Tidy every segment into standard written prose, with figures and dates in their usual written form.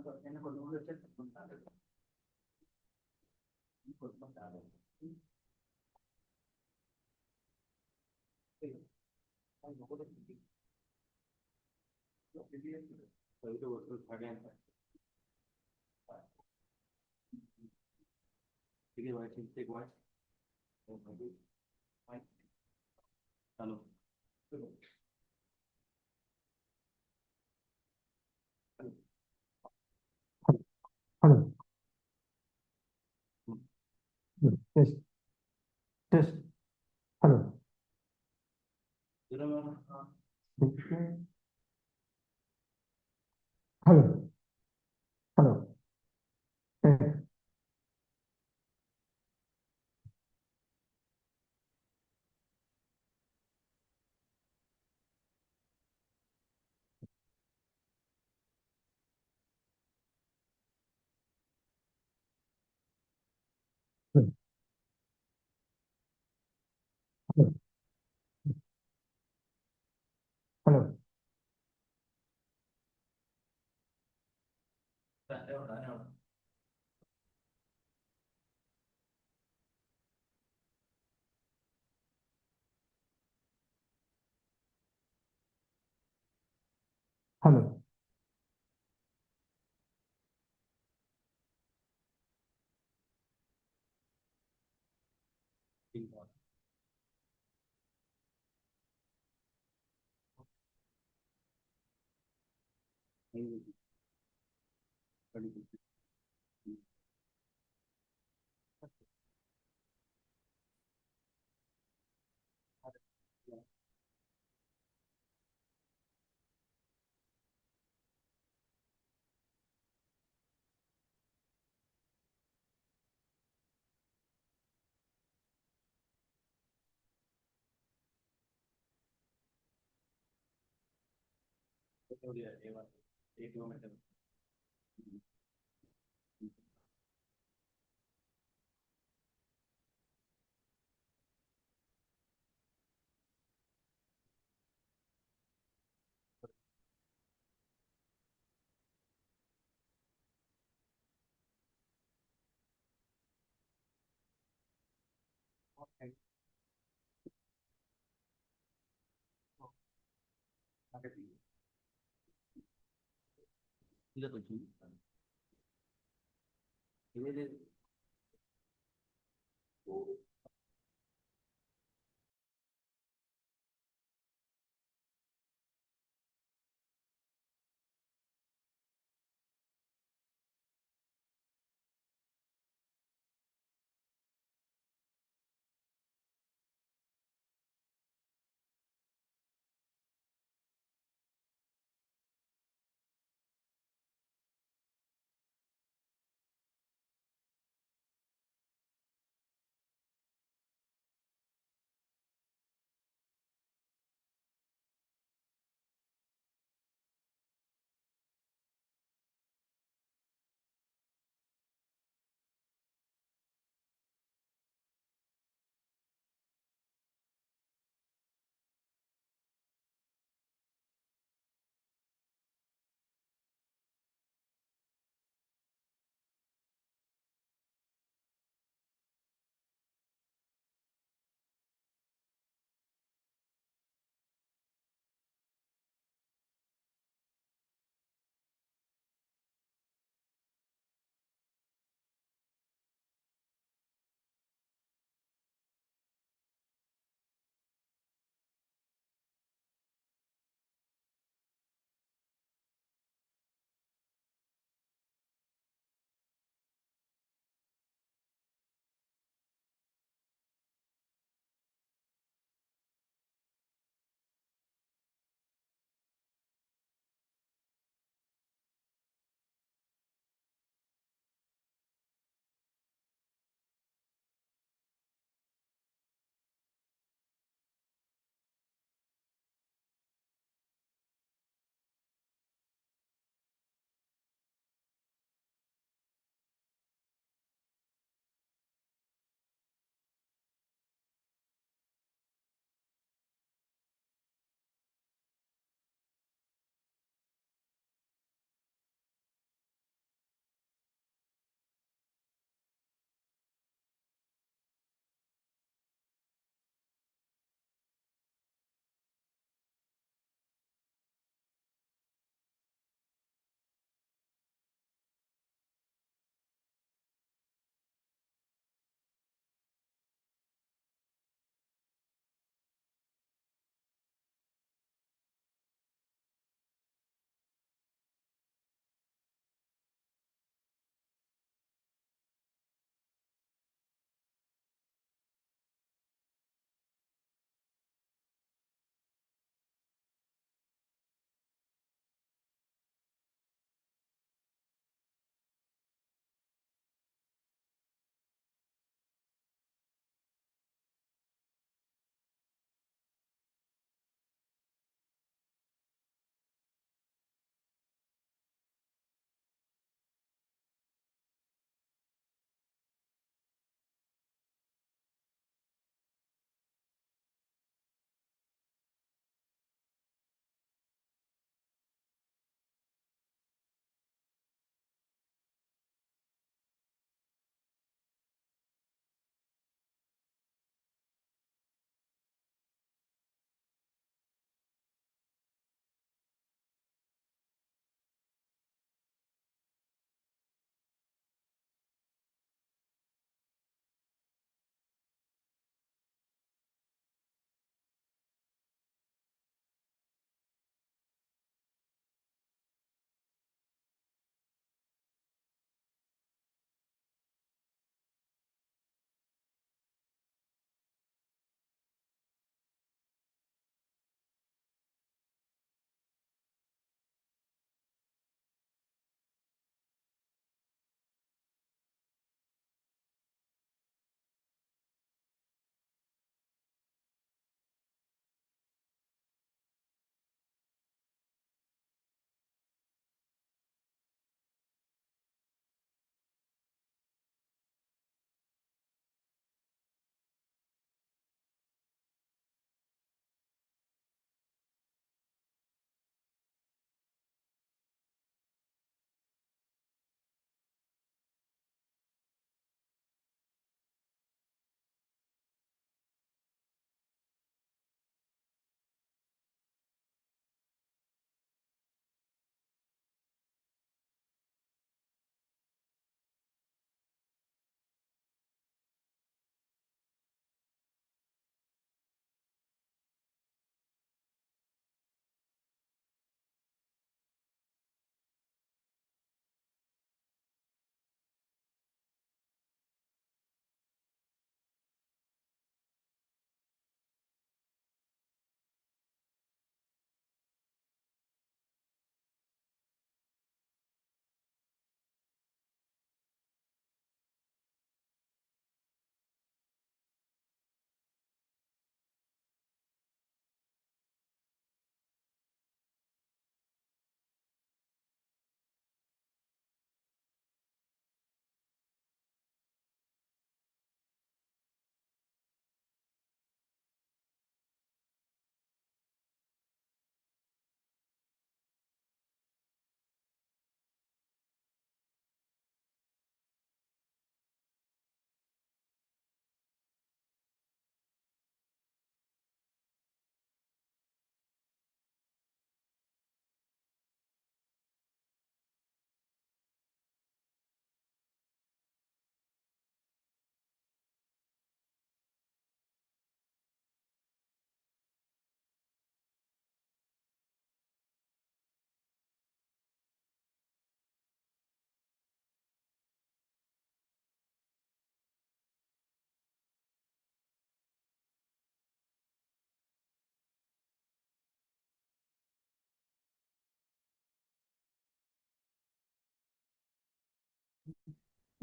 Hello. Yes. Yes. Hello. Hello. Hello. Yes. Hello. Hello. Hello. Hello.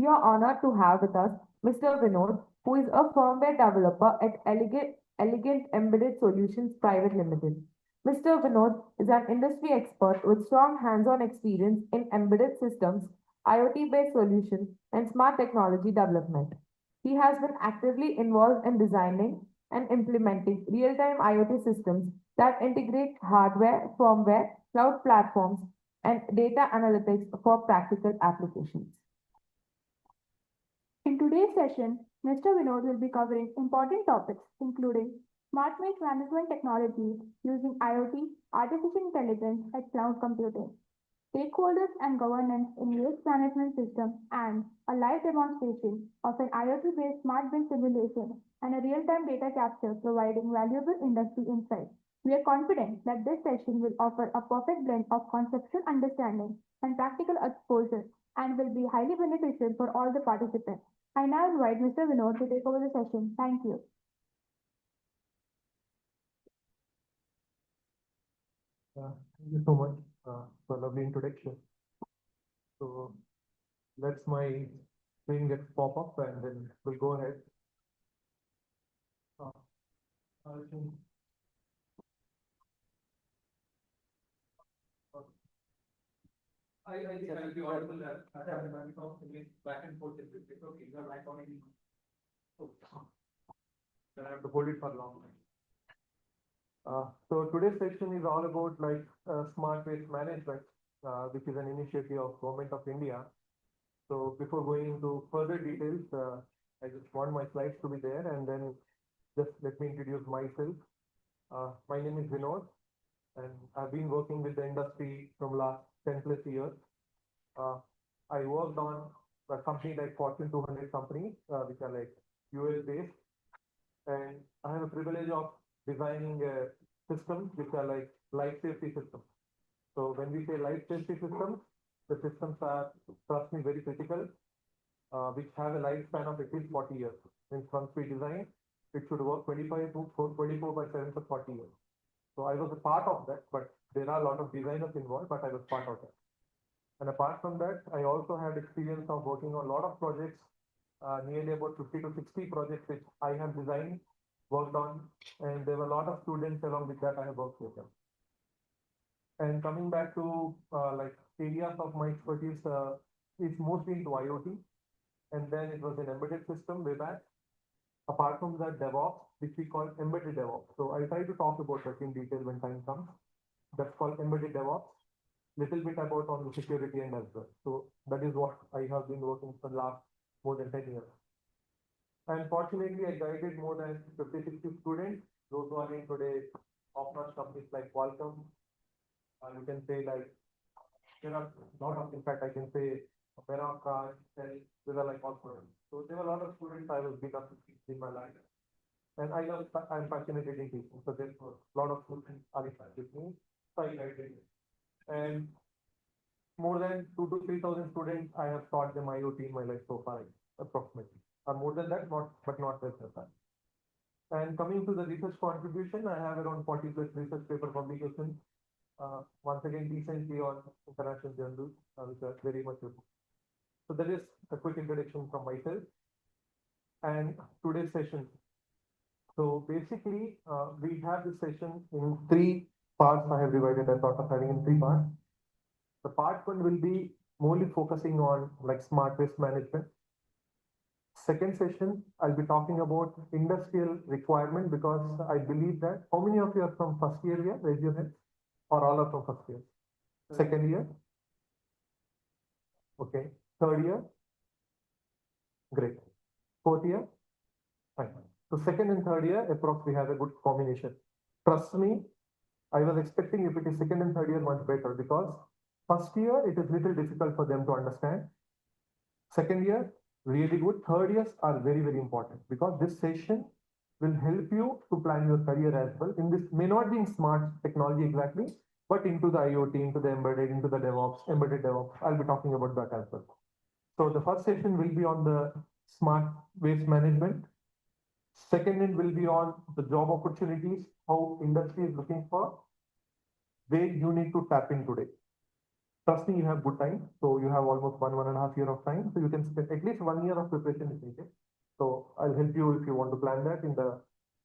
We are honored to have with us Mr. Vinod, who is a firmware developer at Elegant Embedded Solutions Private Limited. Mr. Vinod is an industry expert with strong hands-on experience in embedded systems, IoT-based solutions, and smart technology development. He has been actively involved in designing and implementing real-time IoT systems that integrate hardware, firmware, cloud platforms, and data analytics for practical applications. In today's session, Mr. Vinod will be covering important topics including smart waste management technologies using IoT, artificial intelligence, and cloud computing, stakeholders and governance in waste management systems, and a live demonstration of an IoT-based smart bin simulation and a real-time data capture providing valuable industry insights. We are confident that this session will offer a perfect blend of conceptual understanding and practical exposure and will be highly beneficial for all the participants. I now invite Mr. Vinod to take over the session. Thank you. Thank you so much for lovely introduction. So let's my screen get pop up and then we'll go ahead. Uh, I think, I think I'll be audible that I have my back and forth. Okay, you're right already. Oh, then I have to hold it for long. So today's session is all about smart waste management, which is an initiative of Government of India. So before going into further details, I just want my slides to be there and then just let me introduce myself. My name is Vinod and I've been working with the industry from last 10 plus years. I worked on a company like Fortune 200 companies, which are like US based. And I have a privilege of designing systems which are like life safety systems. So when we say life safety systems, the systems are, trust me, very critical, which have a lifespan of at least 40 years. Means once we design, it should work 25 to 24 by 7 for 40 years. So I was a part of that, but there are a lot of designers involved, but I was part of that. And apart from that, I also had experience of working on a lot of projects, nearly about 50 to 60 projects which I have designed, worked on, and there were a lot of students along with that I have worked with them. And coming back to like areas of my expertise is mostly into IoT, and then it was an embedded system way back. Apart from that, DevOps, which we call embedded DevOps. So I'll try to talk about that in detail when time comes. That's called embedded DevOps. Little bit about on the security end as well. So that is what I have been working for the last more than 10 years. And fortunately, I guided more than 50, 60 students, those who are in today top-notch companies like Qualcomm. You can say like, there are a lot of, in fact, I can say Veronica, these are like all students. So there were a lot of students I was big up in my life. And I'm passionate in teaching. So there's a lot of students are in touch with me. So I guided them. And more than 2 to 3,000 students, I have taught them IoT in my life so far, approximately. Or more than that, but not less than that. And coming to the research contribution, I have around 40 plus research paper publications. Once again, recently on international journals, which are very much good. So that is a quick introduction from myself. And today's session. So basically, we have this session in 3 parts. I have divided, I thought of having in 3 parts. The part 1 will be mainly focusing on like smart waste management. Second session, I'll be talking about industrial requirement because I believe that how many of you are from first year here? Raise your hand. Or all are from first year? Second year? Okay. Third year? Great. Fourth year? Fine. So second and third year, approx we have a good combination. Trust me, I was expecting if it is second and third year much better because first year it is little difficult for them to understand. Second year, really good. Third years are very, very important because this session will help you to plan your career as well. In this may not be in smart technology exactly, but into the IoT, into the embedded, into the DevOps, embedded DevOps. I'll be talking about that as well. So the first session will be on the smart waste management. Second end will be on the job opportunities, how industry is looking for, where you need to tap in today. trust me, you have good time. So you have almost 1.5 year of time. So you can spend at least 1 year of preparation is needed. So I'll help you if you want to plan that in the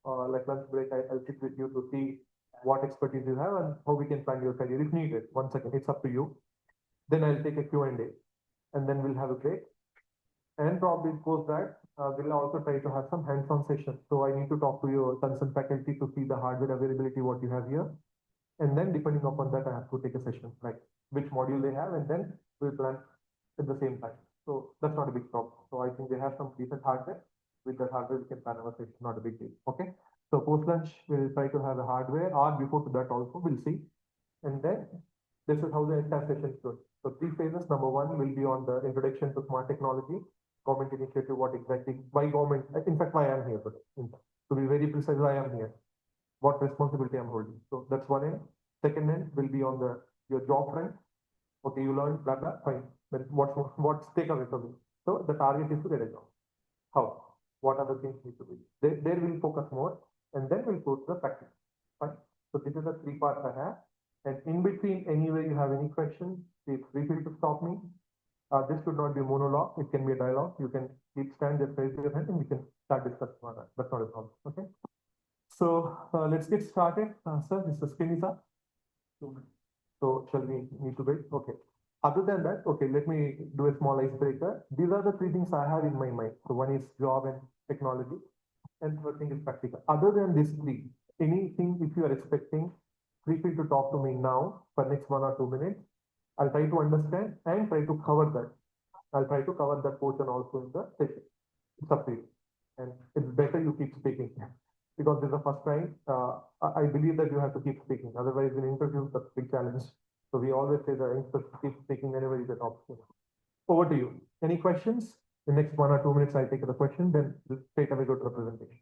like lunch break. I'll sit with you to see what expertise you have and how we can plan your career if needed. Once again, it's up to you. Then I'll take a Q&A and then we'll have a break. And probably post that, we'll also try to have some hands-on sessions. So I need to talk to your concerned faculty to see the hardware availability, what you have here. And then depending upon that, I have to take a session, like which module they have, and then we'll plan at the same time. So that's not a big problem. So I think they have some decent hardware. With that hardware, we can plan our session, not a big deal. Okay. So post lunch, we'll try to have a hardware, or before to that also, we'll see. And then this is how the entire session is going. So three phases. Number one will be on the introduction to smart technology, government initiative, what exactly, why government, in fact, why I'm here today. To be very precise, why I'm here, what responsibility I'm holding. So that's one end. Second end will be on the your job front. Okay, you learn blah blah, fine. But what's takeaway from it? So the target is to get a job. How? What other things need to be? There we'll focus more, and then we'll go to the practice. Fine. So this is the three parts I have. And in between, anywhere you have any questions, please feel free to stop me. This should not be a monologue. It can be a dialogue. You can keep stand, just raise your hand, and we can start discussing on that. That's not a problem. Okay. So let's get started. Sir, Mr. screen is up. So shall we need to wait? Okay. Other than that, okay, let me do a small icebreaker. These are the three things I have in my mind. So one is job and technology, and third thing is practical. Other than these three, anything if you are expecting, feel free to talk to me now for next 1 or 2 minutes. I'll try to understand and try to cover that. I'll try to cover that portion also in the session. It's up to you. And it's better you keep speaking because this is the first time. I believe that you have to keep speaking. Otherwise, in interviews, that's a big challenge. So we always say the youngsters keep speaking whenever you get opportunity. Over to you. Any questions? The next 1 or 2 minutes, I'll take the question, then straight away go to the presentation.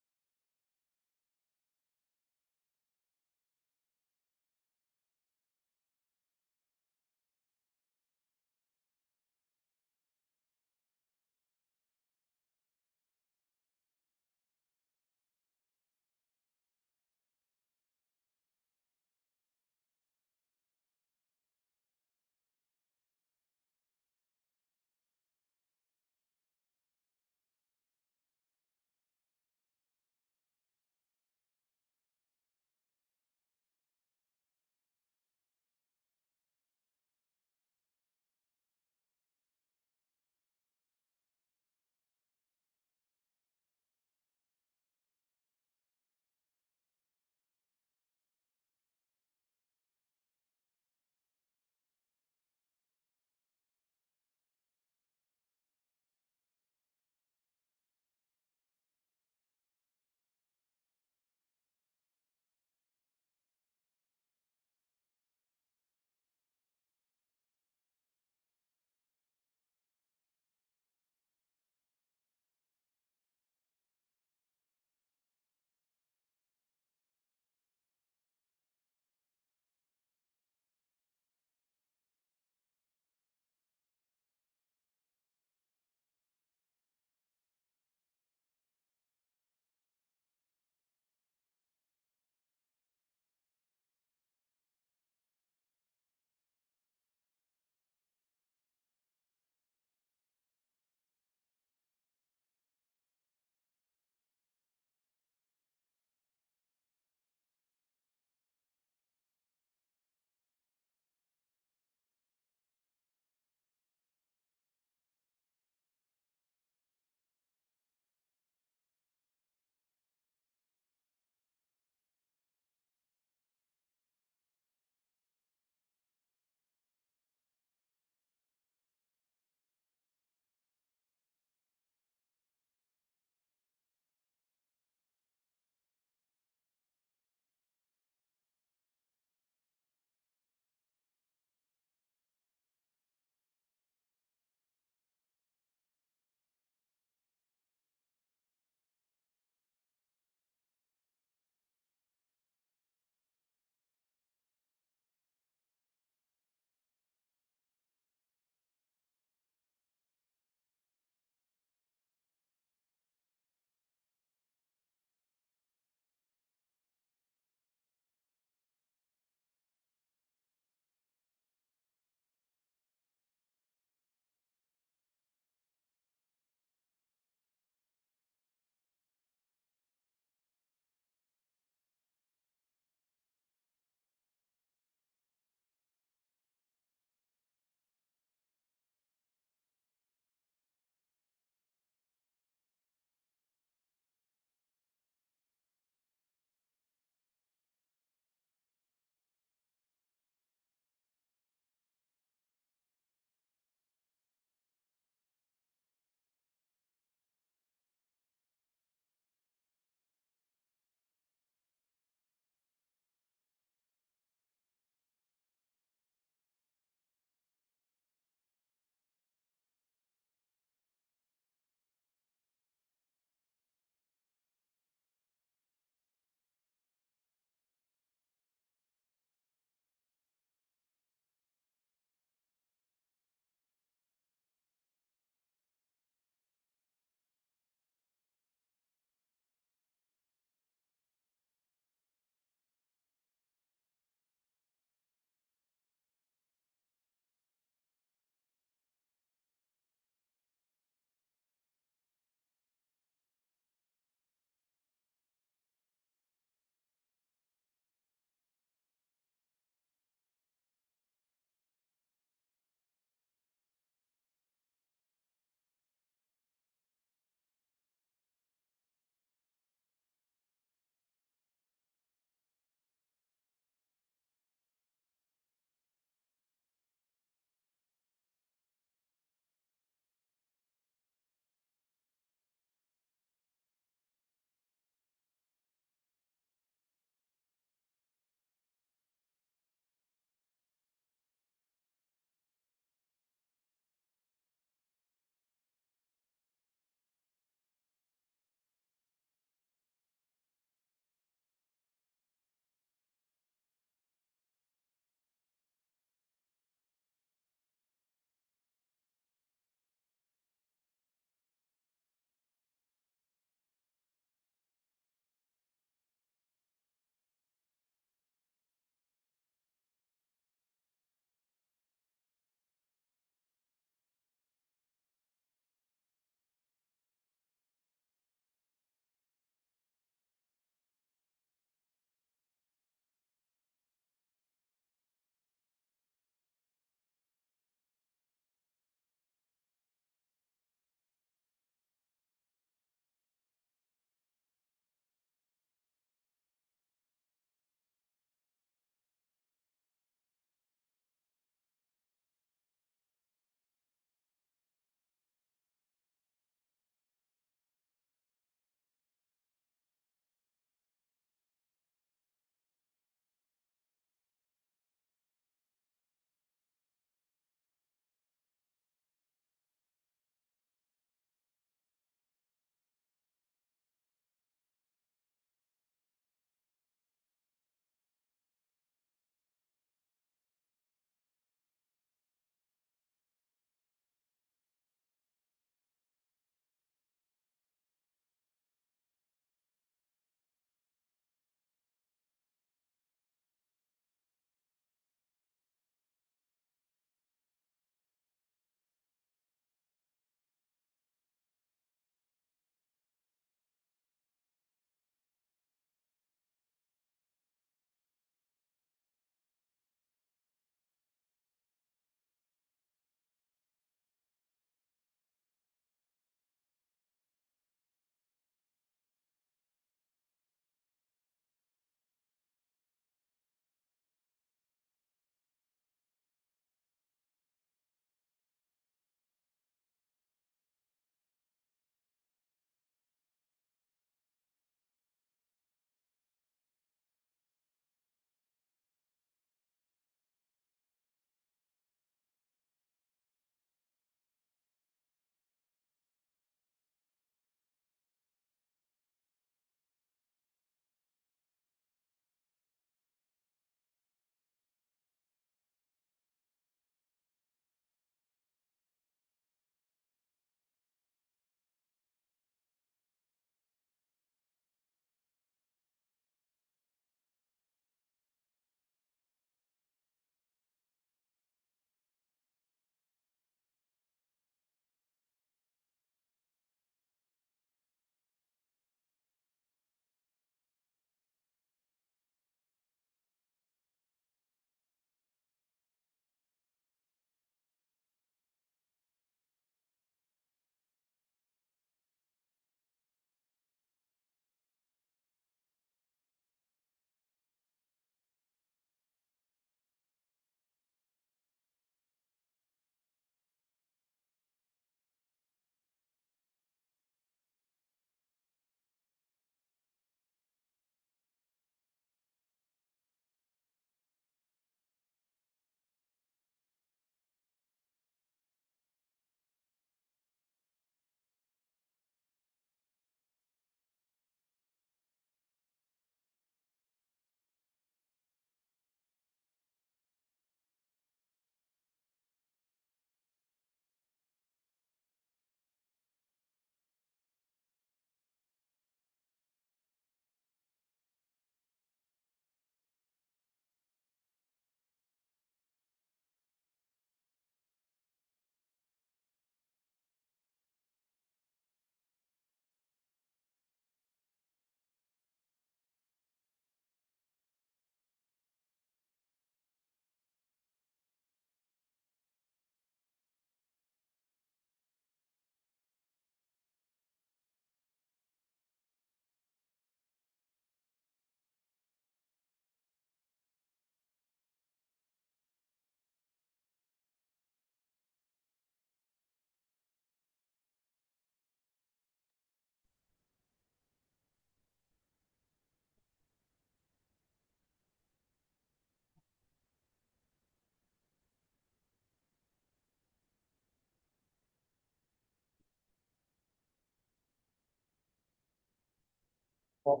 All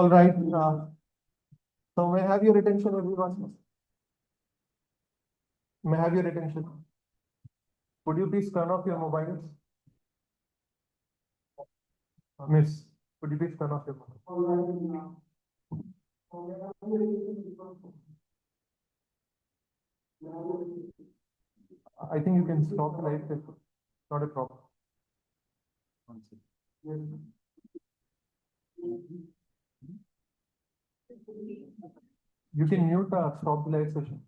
right, so may I have your attention, everyone? May I have your attention? Would you please turn off your mobiles? Miss, would you please turn off your mobile? I think you can stop the light, it's not a problem. You can mute, stop the light session.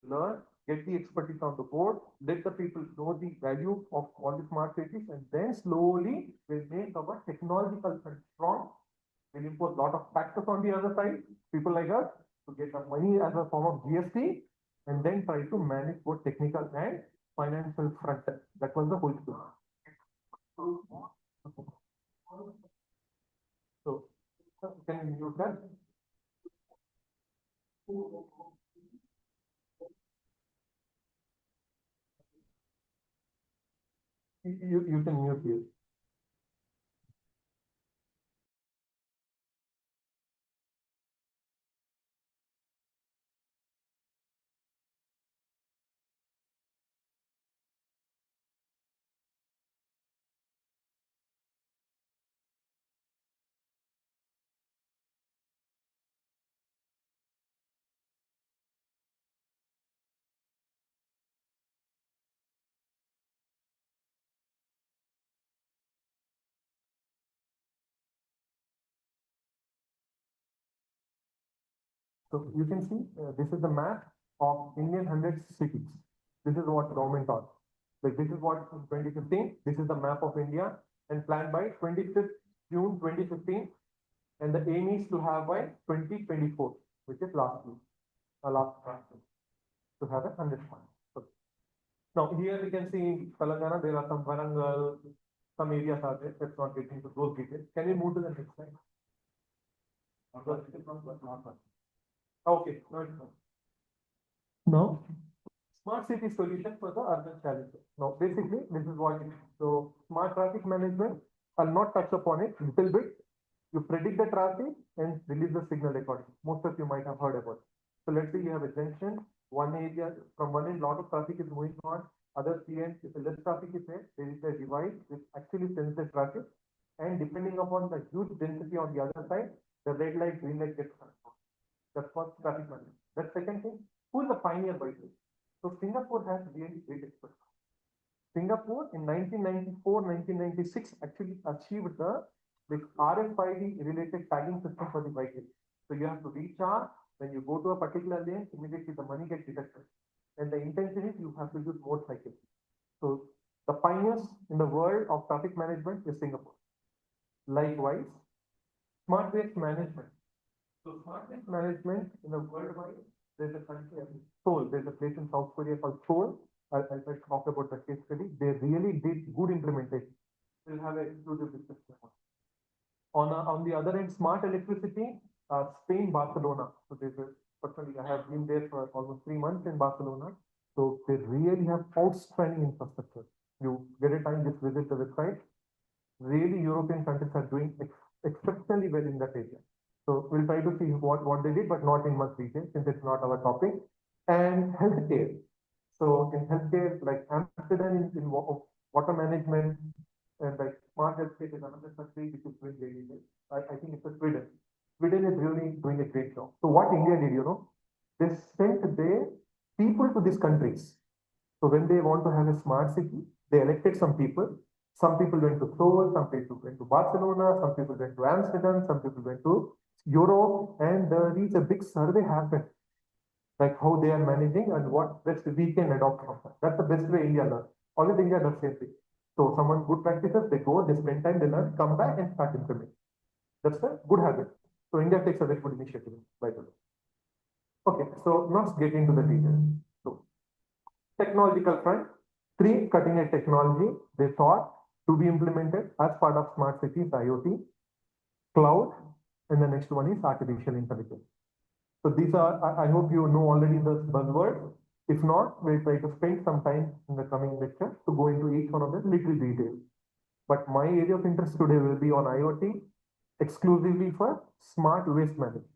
learn, get the expertise on the board, let the people know the value of all the smart cities, and then slowly we'll make our technological front strong. We'll impose lot of taxes on the other side, people like us, to get the money as a form of GST, and then try to manage both technical and financial front. That was the whole plan. So, can you mute that? You can mute here. So you can see, this is the map of Indian 100 cities. This is what government taught. Like this is what in 2015, this is the map of India and planned by 25th June 2015. And the aim is to have by 2024, which is last year, last year, to have 100 points. So, now here we can see in Telangana, there are some Varangal, some areas are there. Let's not get into those details. Can we move to the next slide? Okay, no, it's not. Now, smart city solution for the urban challenges. Now, basically, this is what it is. So, smart traffic management, I'll not touch upon it little bit. You predict the traffic and release the signal accordingly. Most of you might have heard about it. So, let's say you have a junction, one area, from one end, lot of traffic is moving on, other three ends, if less traffic is there is a device which actually senses the traffic. And depending upon the huge density on the other side, the red light, green light gets transformed. That's what traffic management. The second thing, who is the pioneer by this? So Singapore has really great experts. Singapore in 1994, 1996 actually achieved the RFID related tagging system for the vehicle. So you have to recharge, when you go to a particular lane, immediately the money gets deducted. And the intention is you have to use motorcycles. So the pioneers in the world of traffic management is Singapore. Likewise, smart waste management. So smart waste management in the worldwide, there's a country, Seoul, there's a place in South Korea called Seoul. I'll talk about the case study. They really did good implementation. We'll have an exclusive discussion. On the other end, smart electricity, Spain, Barcelona. So there's a, personally, I have been there for almost 3 months in Barcelona. So they really have outstanding infrastructure. You get a time, just visit the website. Really, European countries are doing exceptionally well in that area. So we'll try to see what they did, but not in much detail since it's not our topic. And healthcare. So in healthcare, like Amsterdam in water management and like smart healthcare is another country which is doing really well. I think it's a Sweden. Sweden is really doing a great job. So what India did, they sent their people to these countries. So when they want to have a smart city, they elected some people. Some people went to Seoul, some people went to Barcelona, some people went to Amsterdam, some people went to Europe, and a big survey happened, like how they are managing and what best we can adopt from that. That's the best way India learns. Always India does same thing. So someone good practices, they go, they spend time, they learn, come back and start implementing. That's a good habit. So India takes a very good initiative, by the way. Okay, so let's get into the details. So technological front, 3 cutting edge technology they thought to be implemented as part of smart cities, IoT, cloud, and the next one is artificial intelligence. So these are, I hope you know already the buzzword. If not, we'll try to spend some time in the coming lecture to go into each one of them little detail. But my area of interest today will be on IoT, exclusively for smart waste management.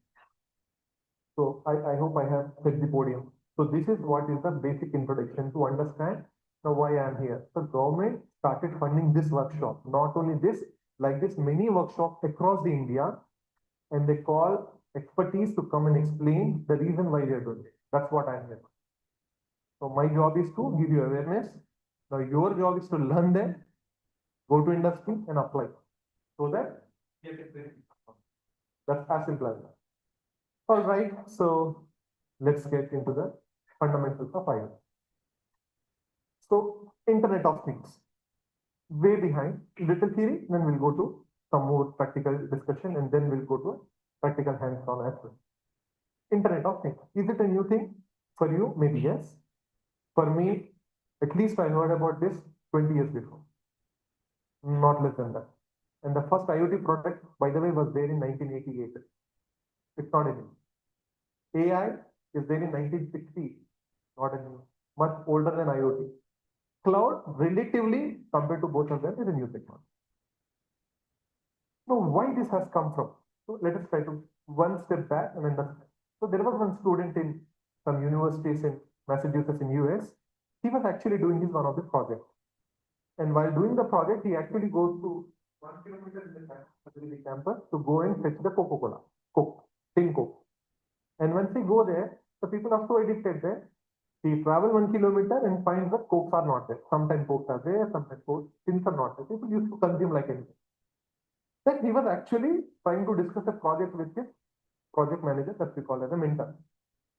So I hope I have set the podium. So this is what is the basic introduction to understand now why I am here. The government started funding this workshop. Not only this, like this, many workshops across the India, and they call expertise to come and explain the reason why they are doing it. That's what I am here. So my job is to give you awareness. Now your job is to learn them, go to industry and apply so that get it ready. That's as simple as that. All right, so let's get into the fundamentals of IoT. So Internet of Things, way behind, little theory, then we'll go to some more practical discussion, and then we'll go to a practical hands-on as well. Internet of Things, is it a new thing? For you, maybe yes. For me, at least I heard about this 20 years before, not less than that. And the first IoT product, by the way, was there in 1988. It's not a new. AI is there in 1960, not a new, much older than IoT. Cloud, relatively, compared to both of them, is a new technology. Now, why this has come from? So let us try to one step back and understand. So there was one student in some universities in Massachusetts in US. He was actually doing his one of the projects. And while doing the project, he actually goes to 1 kilometer in the campus to go and fetch the Coca-Cola, Coke, tin Coke. And once he go there, the people are so addicted there. He travel 1 kilometer and finds that Cokes are not there. Sometimes Cokes are there, sometimes Cokes, things are not there. People used to consume like anything. Then he was actually trying to discuss a project with his project manager, that we call as a mentor.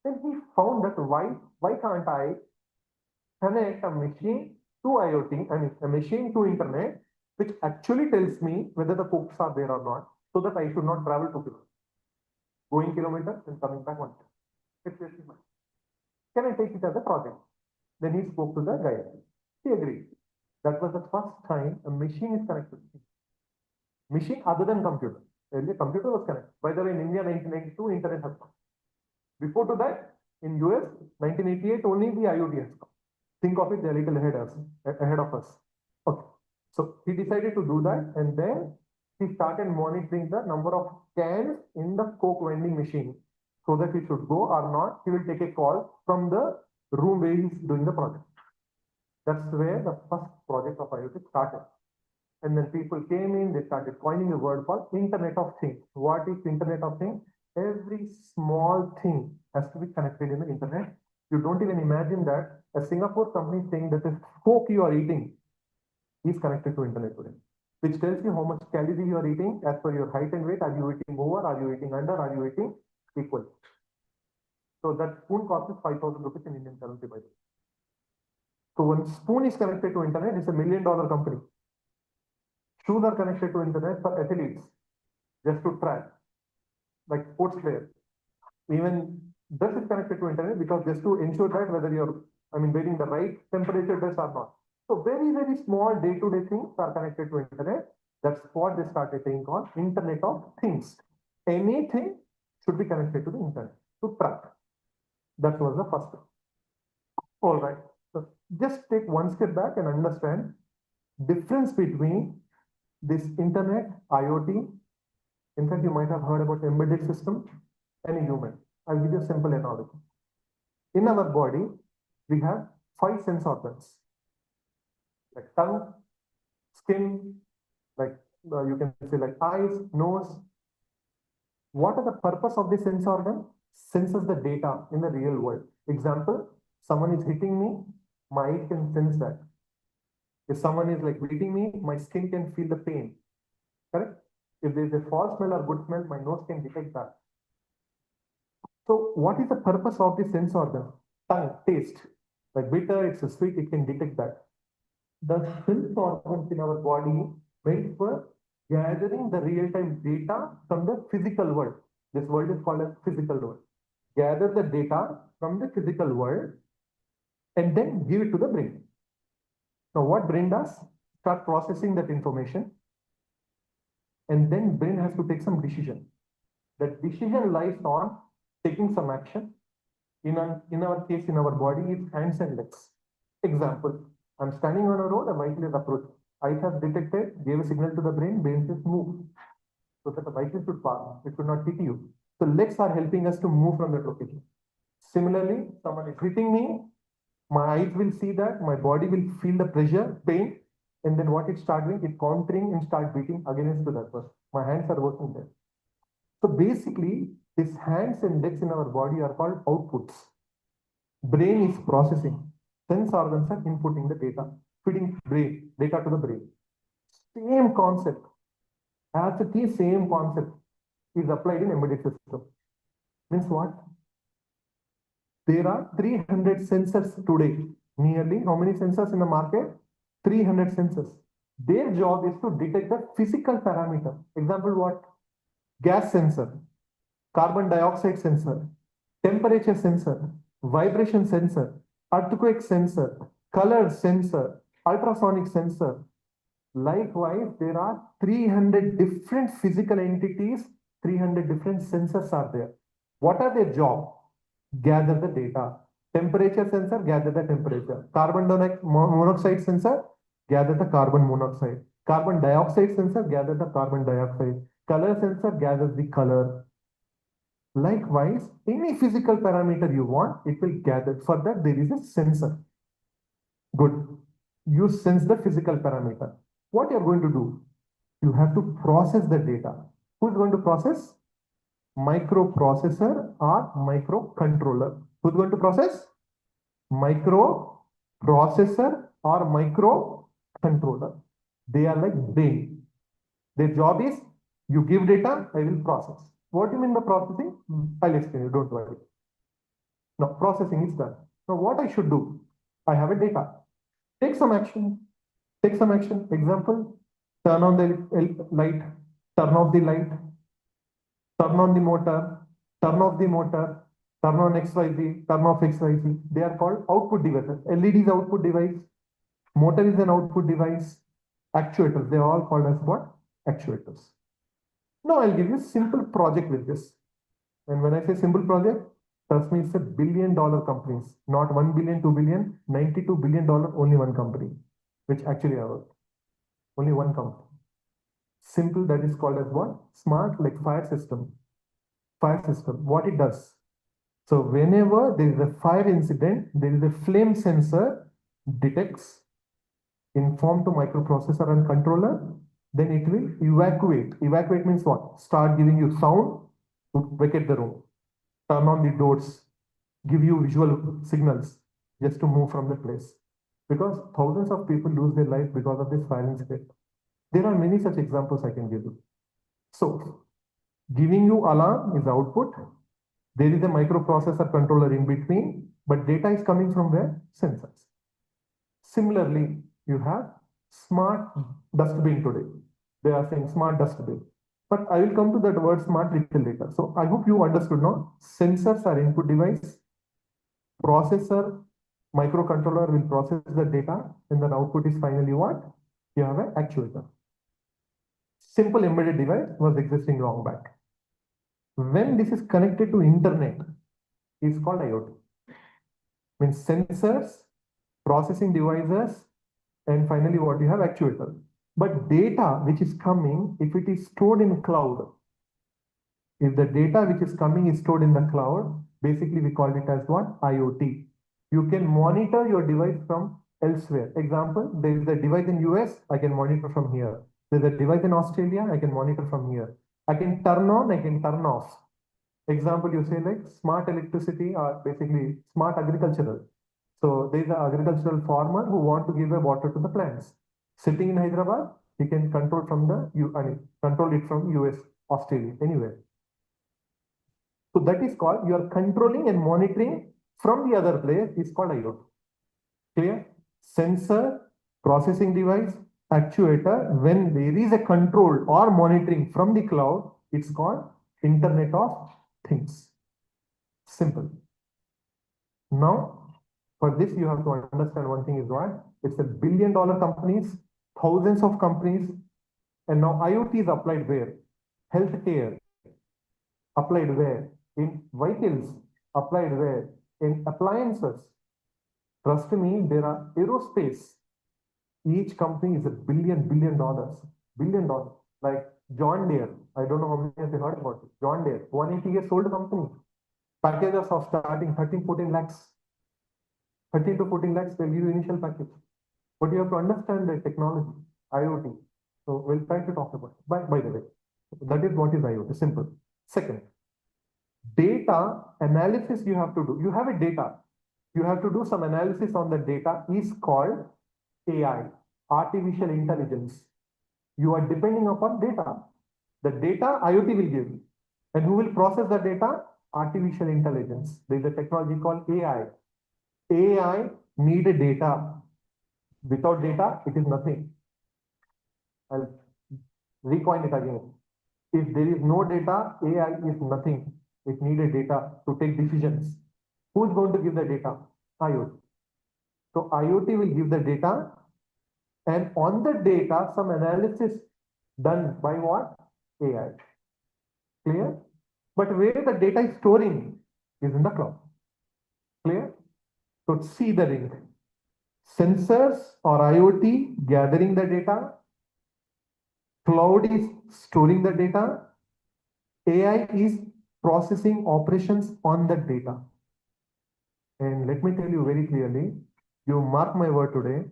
Then he found that why can't I connect a machine to IoT, I mean a machine to internet, which actually tells me whether the Cokes are there or not, so that I should not travel 2 kilometers. Going kilometers and coming back 1 kilometer. It's very much. Can I take it as a project? Then he spoke to the guy. He agreed. That was the first time a machine is connected. Machine other than computer. Earlier computer was connected. By the way, in India, 1992, internet has come. Before to that, in US, 1988, only the IoT has come. Think of it, they're a little ahead of us. Okay. So he decided to do that, and then he started monitoring the number of cans in the Coke vending machine, so that he should go or not. He will take a call from the room where he's doing the project. That's where the first project of IoT started. And then people came in, they started coining a word called Internet of Things. What is Internet of Things? Every small thing has to be connected in the internet. You don't even imagine that a Singapore company saying that the Coke you are eating is connected to internet today, which tells you how much calories you are eating as per your height and weight. Are you eating over? Are you eating under? Are you eating equal? So that spoon costs 5,000 rupees in Indian currency, by the way. So when spoon is connected to internet, it's $1 million company. Shoes are connected to internet for athletes, just to track, like sports players. Even dress is connected to internet because just to ensure that whether you're, wearing the right temperature dress or not. So very, very small day-to-day things are connected to internet. That's what they started saying called Internet of Things. Anything should be connected to the internet to track. That was the first thing. All right. So just take one step back and understand difference between this internet, IoT. In fact, you might have heard about embedded system and a human. I'll give you a simple analogy. In our body, we have 5 sense organs, like tongue, skin, like you can say like eyes, nose. What are the purpose of the sense organ? Senses the data in the real world. Example, someone is hitting me, my eye can sense that. If someone is like beating me, my skin can feel the pain. Correct? If there is a false smell or good smell, my nose can detect that. So what is the purpose of the sense organ? Tongue, taste. Like bitter, it's a sweet, it can detect that. The sense organs in our body meant for gathering the real-time data from the physical world. This world is called as physical world. Gather the data from the physical world and then give it to the brain. Now what brain does? Start processing that information, and then brain has to take some decision. That decision lies on taking some action. In our case, in our body, it's hands and legs. Example, I'm standing on a road, a vehicle is approaching. Eyes have detected, gave a signal to the brain says move. So that the vehicle should pass, it should not hit you. So legs are helping us to move from that location. Similarly, someone is hitting me, my eyes will see that, my body will feel the pressure, pain, and then what it starts doing, it countering and start beating against to that person. My hands are working there. So basically, these hands and legs in our body are called outputs. Brain is processing. Sense organs are inputting the data, feeding brain data to the brain. Same concept. As it is, same concept is applied in embedded system. Means what? There are 300 sensors today. Nearly how many sensors in the market? 300 sensors. Their job is to detect the physical parameter. Example what? Gas sensor, carbon dioxide sensor, temperature sensor, vibration sensor, earthquake sensor, color sensor, ultrasonic sensor. Likewise, there are 300 different physical entities, 300 different sensors are there. What are their job? Gather the data. Temperature sensor, gather the temperature. Carbon monoxide sensor, gather the carbon monoxide. Carbon dioxide sensor, gather the carbon dioxide. Color sensor gathers the color. Likewise, any physical parameter you want, it will gather. For that, there is a sensor. Good. You sense the physical parameter. What you're going to do? You have to process the data. Who's going to process? Microprocessor or microcontroller. Who's going to process? Microprocessor or microcontroller. They are like brain. Their job is you give data, I will process. What do you mean by processing? I'll explain you, don't worry. Now processing is done. Now what I should do? I have a data. Take some action. Take some action. Example, turn on the light, turn off the light, turn on the motor, turn off the motor, turn on XYZ, turn off XYZ. They are called output devices. LED is output device. Motor is an output device. Actuators, they are all called as what? Actuators. Now I'll give you a simple project with this. And when I say simple project, trust me, it's a $1 billion companies, not 1 billion, 2 billion, $92 billion, only one company, which actually I worked. Only one company. Simple, that is called as what? Smart, like fire system. Fire system, what it does. So whenever there is a fire incident, there is a flame sensor detects, inform to microprocessor and controller, then it will evacuate. Evacuate means what? Start giving you sound to vacate the room. Turn on the doors, give you visual signals just to move from the place. Because thousands of people lose their life because of this fire incident. There are many such examples I can give you. So, giving you alarm is output. There is a microprocessor controller in between, but data is coming from where? Sensors. Similarly, you have smart dustbin today. They are saying smart dustbin. But I will come to that word smart little later. So I hope you understood now. Sensors are input device. Processor, microcontroller will process the data, and then output is finally what? You have an actuator. Simple embedded device was existing long back. When this is connected to internet, it's called IoT. Means sensors, processing devices, and finally what you have actuator. But data which is coming, if it is stored in cloud, if the data which is coming is stored in the cloud, basically we call it as what? IoT. You can monitor your device from elsewhere. Example, there is a device in US, I can monitor from here. There's a device in Australia, I can monitor from here. I can turn on, I can turn off. Example, you say like smart electricity or basically smart agricultural. So there's an agricultural farmer who want to give a water to the plants. Sitting in Hyderabad, he can control from control it from US, Australia, anywhere. So that is called, you are controlling and monitoring from the other place is called IoT. Clear? Sensor, processing device, actuator, when there is a control or monitoring from the cloud, it's called Internet of Things. Simple. Now, for this, you have to understand one thing is what? It's $1 billion companies, thousands of companies, and now IoT is applied where? Healthcare, applied where? In vehicles, applied where? In appliances. Trust me, there are aerospace. Each company is $1 billion. Like John Deere. I don't know how many of you heard about it. John Deere, 180 years old company. Packages of starting 13, 14 lakhs. 13 to 14 lakhs, they'll give you initial package. But you have to understand the technology, IoT. So we'll try to talk about it. By the way, that is what is IoT, simple. Second, data analysis you have to do. You have a data. You have to do some analysis on the data is called AI, artificial intelligence. You are depending upon data. The data IoT will give. And who will process the data? artificial intelligence. There is a technology called AI. AI need a data. Without data, it is nothing. I'll recoin it again. If there is no data, AI is nothing. It needed data to take decisions. Who's going to give the data? IoT. So IoT will give the data, and on the data, some analysis done by what? AI. Clear? But where the data is storing is in the cloud. Clear? So see the ring. Sensors or IoT gathering the data, cloud is storing the data, AI is processing operations on the data. And let me tell you very clearly, you mark my word today,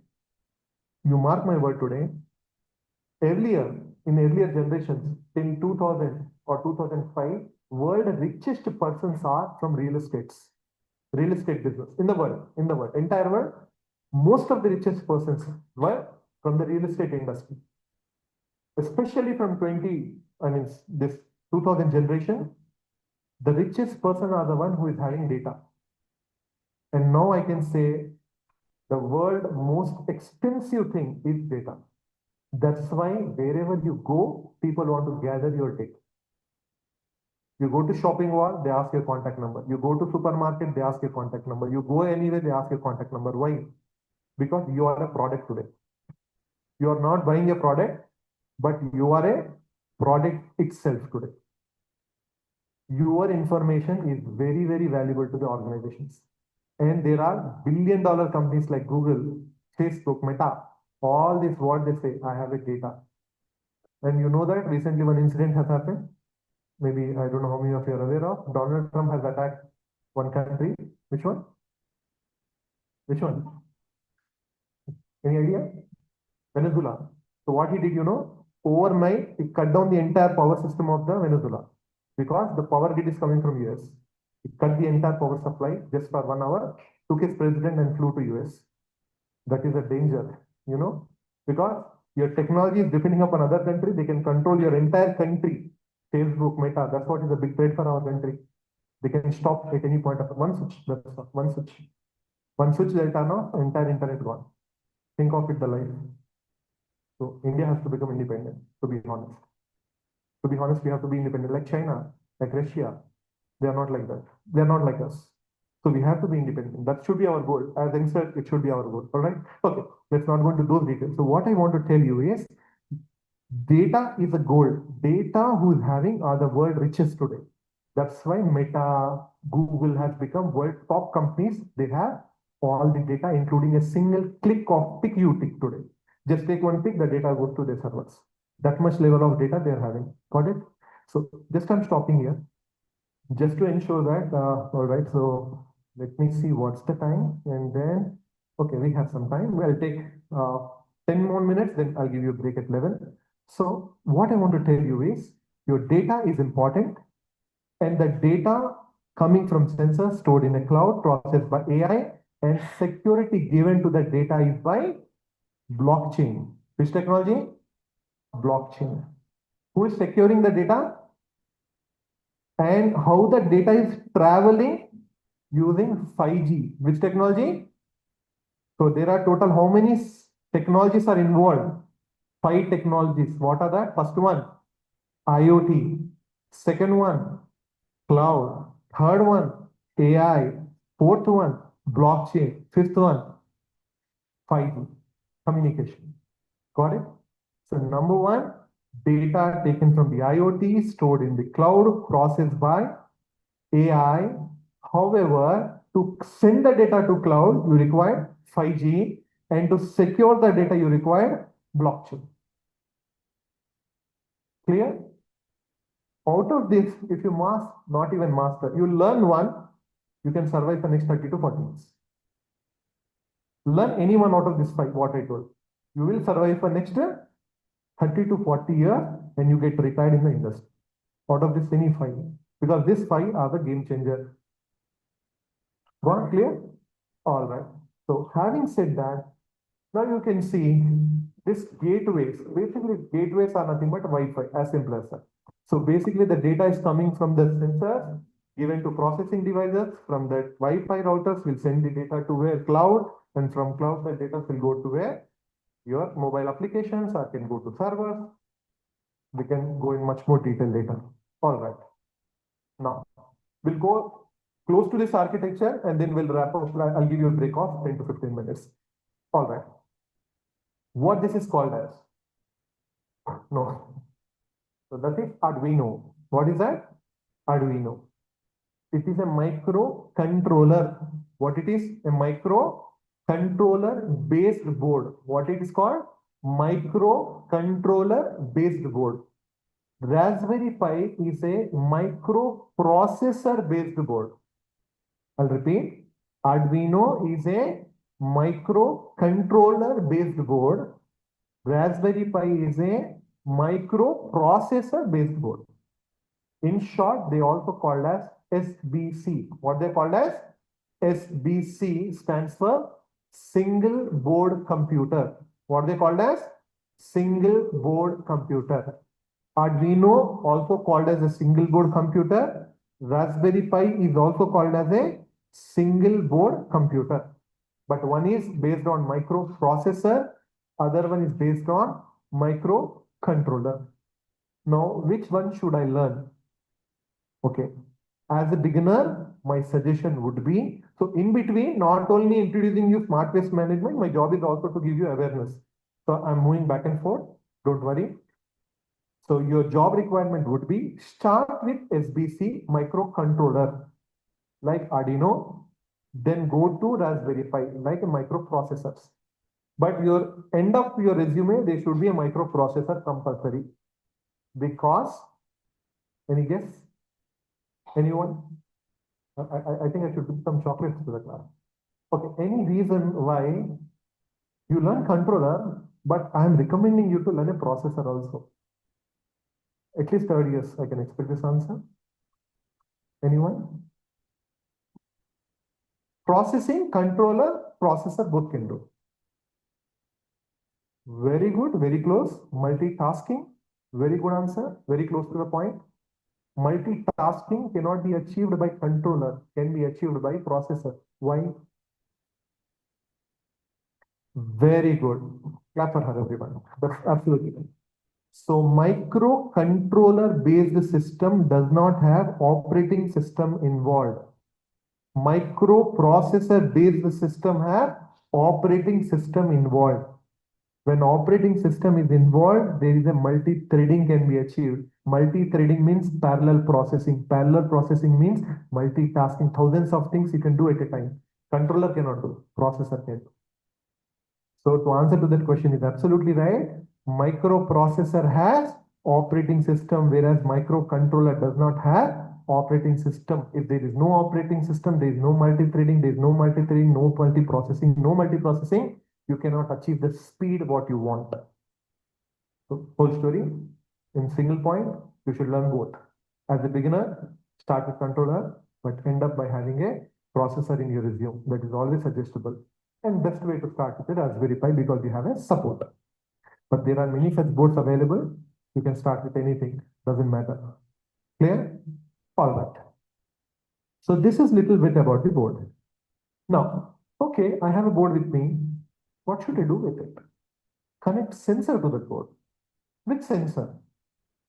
earlier, in earlier generations, till 2000 or 2005, world richest persons are from real estate business, in the world, entire world, most of the richest persons were from the real estate industry. Especially from this 2000 generation, the richest person are the one who is having data. And now I can say the world most expensive thing is data. That's why wherever you go, people want to gather your data. You go to shopping mall, they ask your contact number. You go to supermarket, they ask your contact number. You go anywhere, they ask your contact number. Why? Because you are a product today. You are not buying a product, but you are a product itself today. Your information is very, very valuable to the organizations. And there are billion-dollar companies like Google, Facebook, Meta, all this what they say, I have a data. And you know that recently one incident has happened. Maybe, I don't know how many of you are aware of. Donald Trump has attacked one country. Which one? Which one? Any idea? Venezuela. So what he did, overnight, he cut down the entire power system of the Venezuela because the power grid is coming from US. He cut the entire power supply just for 1 hour, took his president and flew to US. That is a danger, because your technology is depending upon other country, they can control your entire country. Facebook, Meta, that's what is a big threat for our country. They can stop at any point of one switch. That's one switch. One switch they'll turn off, entire internet gone. Think of it the life. So India has to become independent, to be honest. To be honest, we have to be independent, like China, like Russia. They are not like that. They are not like us. So we have to be independent. That should be our goal. As I said, it should be our goal. All right. Okay. Let's not go into those details. So what I want to tell you is data is a gold. Data who is having are the world richest today. That's why Meta, Google has become world top companies. They have all the data, including a single click of pick you tick today. Just take one pick, the data goes to their servers. That much level of data they're having. Got it? So just I'm stopping here. Just to ensure that, all right, so let me see what's the time. And then, okay, we have some time. We'll take 10 more minutes, then I'll give you a break at 11. So what I want to tell you is your data is important, and the data coming from sensors stored in a cloud processed by AI, and security given to the data is by blockchain. Which technology? Blockchain. Who is securing the data? And how the data is traveling using 5G. Which technology? So there are total how many technologies are involved? 5 technologies. What are that? First one, IoT. Second one, cloud. Third one, AI. Fourth one, blockchain. Fifth one, 5G, communication. Got it? So number one, data taken from the IoT, stored in the cloud, processed by AI. However, to send the data to cloud, you require 5G, and to secure the data, you require blockchain. Clear? Out of this, if you not even master, you learn one, you can survive the next 30 to 40 years. Learn any one out of this 5, what I told. You will survive for next 30 to 40 years, and you get retired in the industry. Out of this any 5, because this 5 are the game changer. Got clear? All right. So having said that, now you can see this gateways. Basically, gateways are nothing but Wi-Fi, as simple as that. So basically, the data is coming from the sensor given to processing devices. From that Wi-Fi routers will send the data to where cloud, and from cloud the data will go to where your mobile applications or can go to servers. We can go in much more detail later. All right. Now we'll go close to this architecture and then we'll wrap up. I'll give you a break of 10 to 15 minutes. All right. What this is called as? No. So that is Arduino. What is that? Arduino. It is a microcontroller. What it is? A microcontroller based board. What it is called? Microcontroller based board. Raspberry Pi is a microprocessor based board. I'll repeat. Arduino is a microcontroller based board. Raspberry Pi is a microprocessor based board. In short, they also called as SBC. What they called as? SBC stands for single board computer. What they called as? Single board computer. Arduino also called as a single board computer. Raspberry Pi is also called as a single board computer. But one is based on microprocessor, other one is based on microcontroller. Now, which one should I learn? Okay. As a beginner, my suggestion would be, so in between, not only introducing you smart waste management, my job is also to give you awareness. So I'm moving back and forth, don't worry. So your job requirement would be start with SBC microcontroller like Arduino, then go to Raspberry Pi like a microprocessors. But your end of your resume, there should be a microprocessor compulsory. Because, any guess? Anyone? I think I should give some chocolates to the class. Okay, any reason why you learn controller, but I am recommending you to learn a processor also. At least 3 years, I can expect this answer. Anyone? Processing, controller, processor, both can do. Very good, very close. Multitasking, very good answer, very close to the point. Multitasking cannot be achieved by controller, can be achieved by processor. Why? Very good. Clap for her, everyone. That's absolutely right. So microcontroller based system does not have operating system involved. Microprocessor based system have operating system involved. When operating system is involved, there is a multi-threading can be achieved. Multi-threading means parallel processing. Parallel processing means multitasking. Thousands of things you can do at a time. Controller cannot do, processor can do. So to answer to that question is absolutely right. Microprocessor has operating system, whereas microcontroller does not have operating system. If there is no operating system, there is no multi-threading, there is no multi-threading, no multiprocessing, you cannot achieve the speed what you want. So whole story in single point, you should learn both. As a beginner, start with controller, but end up by having a processor in your resume. That is always suggestible. And best way to start with it as Raspberry Pi because you have a support. But there are many such boards available. You can start with anything, doesn't matter. Clear? All right. So this is little bit about the board. Now, okay, I have a board with me. What should I do with it? Connect sensor to the board. Which sensor?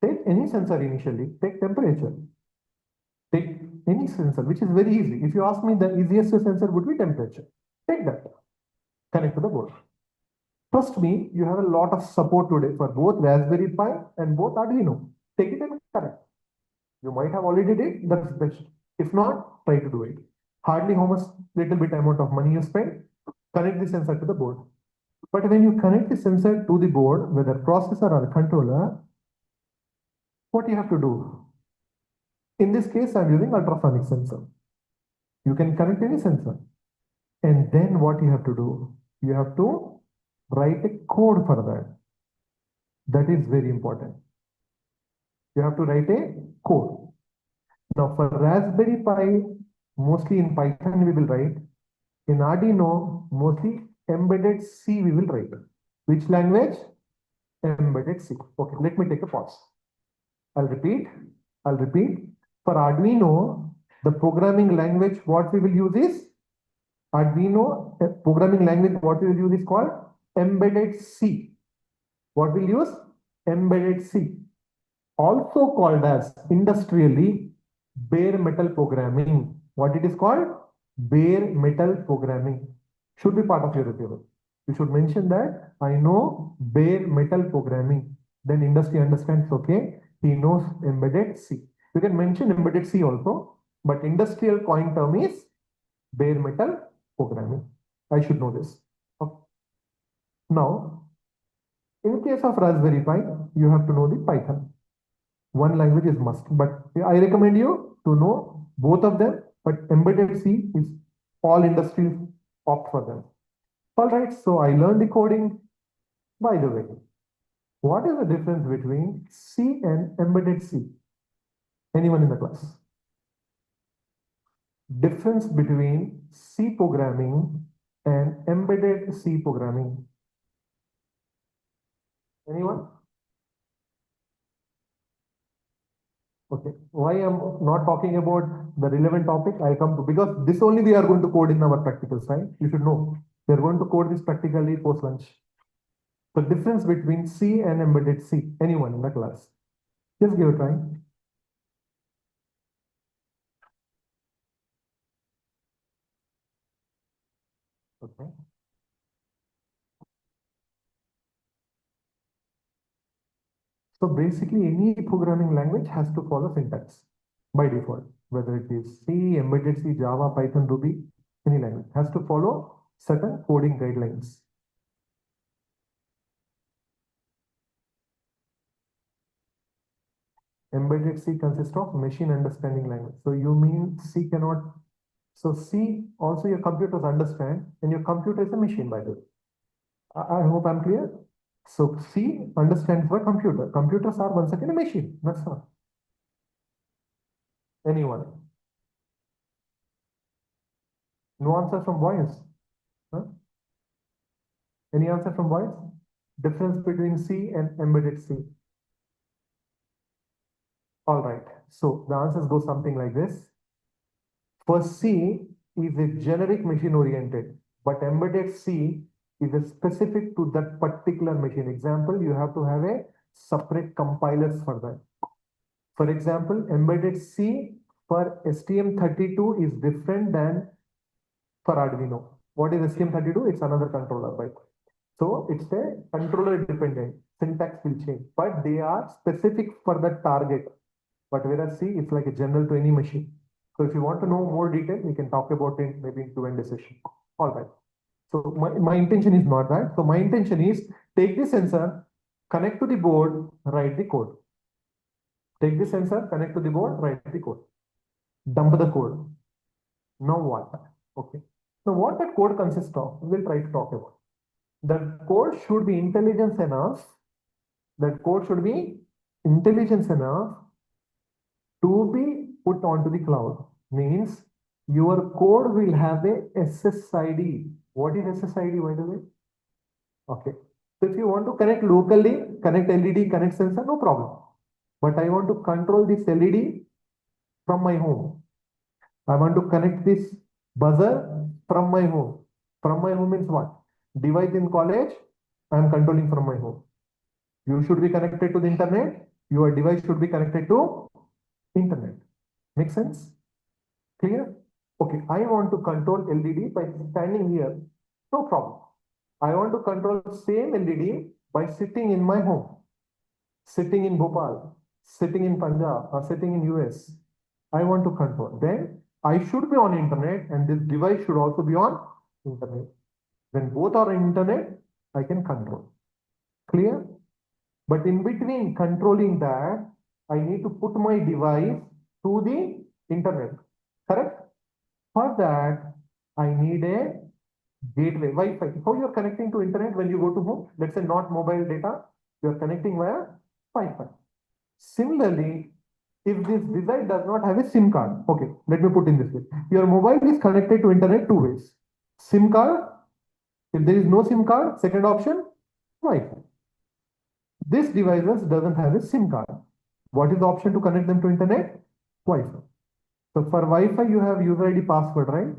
Take any sensor initially. Take temperature. Take any sensor, which is very easy. If you ask me, the easiest sensor would be temperature. Take that. Connect to the board. Trust me, you have a lot of support today for both Raspberry Pi and both Arduino. Take it and connect. You might have already did it, that's best. If not, try to do it. Hardly how much little bit amount of money you spend, connect the sensor to the board. But when you connect the sensor to the board, whether processor or controller, what you have to do? In this case, I'm using ultrasonic sensor. You can connect any sensor. And then what you have to do? You have to write a code for that. That is very important. You have to write a code. Now for Raspberry Pi, mostly in Python we will write. In Arduino, mostly embedded C we will write. Which language? Embedded C. Okay, let me take a pause. I'll repeat. For Arduino, The programming language what we will use is Arduino. Programming language what we will use is called embedded C. What we'll use? Embedded C. Also called as industrially bare metal programming. What it is called? Bare metal programming. Should be part of your resume. You should mention that I know bare metal programming. Then industry understands, okay, he knows embedded C. You can mention embedded C also, but industrial coin term is bare metal programming. I should know this. Okay. Now, in case of Raspberry Pi, you have to know the Python. One language is must, but I recommend you to know both of them, but embedded C is all industries opt for them. All right, so I learned the coding. By the way, what is the difference between C and embedded C? Anyone in the class? Difference between C programming and embedded C programming. Anyone? Okay, why I'm not talking about the relevant topic, I come to, because this only we are going to code in our practicals, right? You should know. We are going to code this practically post lunch. The difference between C and embedded C, anyone in the class? Just give a try. Okay. So basically any programming language has to follow syntax by default, whether it is C, embedded C, Java, Python, Ruby, any language has to follow certain coding guidelines. Embedded C consists of machine understanding language. So you mean C cannot, so C also your computers understand, and your computer is a machine, by the way. I hope I'm clear. So C understands the computer. Computers are once again a machine. That's all. Anyone? No answer from boys. Huh? Any answer from boys? Difference between C and embedded C. All right. So the answers go something like this. For C is a generic machine oriented, but embedded C is a specific to that particular machine. Example, you have to have a separate compilers for that. For example, embedded C for STM32 is different than for Arduino. What is STM32? It's another controller, right? So it's a controller dependent. Syntax will change, but they are specific for the target. But whereas C, it's like a general to any machine. So if you want to know more detail, we can talk about it maybe in Q&A session. All right. So my intention is not that. So my intention is take the sensor, connect to the board, write the code. Take the sensor, connect to the board, write the code. Dump the code. Now what? Okay. Now what that code consists of, we'll try to talk about. The code should be intelligence enough. That code should be intelligence enough to be put onto the cloud. Means your code will have a SSID. What is SSID, by the way? Okay. So if you want to connect locally, connect LED, connect sensor, no problem. But I want to control this LED from my home. I want to connect this buzzer from my home. From my home means what? Device in college, I am controlling from my home. You should be connected to the internet. Your device should be connected to internet. Make sense? Clear? Okay, I want to control LED by standing here. No problem. I want to control same LED by sitting in my home. Sitting in Bhopal, sitting in Punjab, or sitting in US. I want to control. Then I should be on internet and this device should also be on internet. When both are on internet, I can control. Clear? But in between controlling that, I need to put my device to the internet. Correct? For that, I need a gateway, Wi-Fi. How you are connecting to internet when you go to home? Let's say not mobile data, you are connecting via Wi-Fi. Similarly, if this device does not have a SIM card, okay, let me put in this way. Your mobile is connected to internet two ways. SIM card, if there is no SIM card, second option, Wi-Fi. This device doesn't have a SIM card. What is the option to connect them to internet? Wi-Fi. So for Wi-Fi, you have user ID password, right?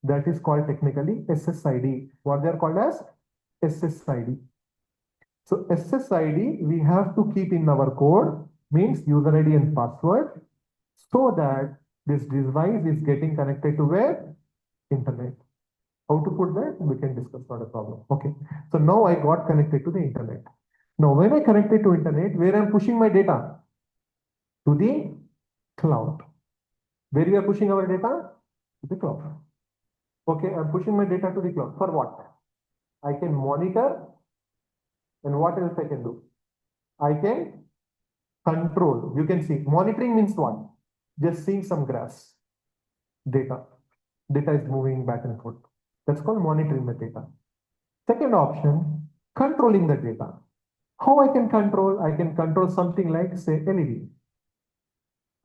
That is called technically SSID. What they are called as SSID. So SSID we have to keep in our code, means user ID and password, so that this device is getting connected to where? Internet. How to put that? We can discuss, not a problem. Okay. So now I got connected to the internet. Now when I connected to internet, where I'm pushing my data? To the cloud. Where we are pushing our data? To the cloud. Okay, I'm pushing my data to the cloud. For what? I can monitor, and what else I can do? I can control. You can see monitoring means what? Just seeing some graphs. Data. Data is moving back and forth. That's called monitoring the data. Second option, controlling the data. How I can control? I can control something like, say, LED.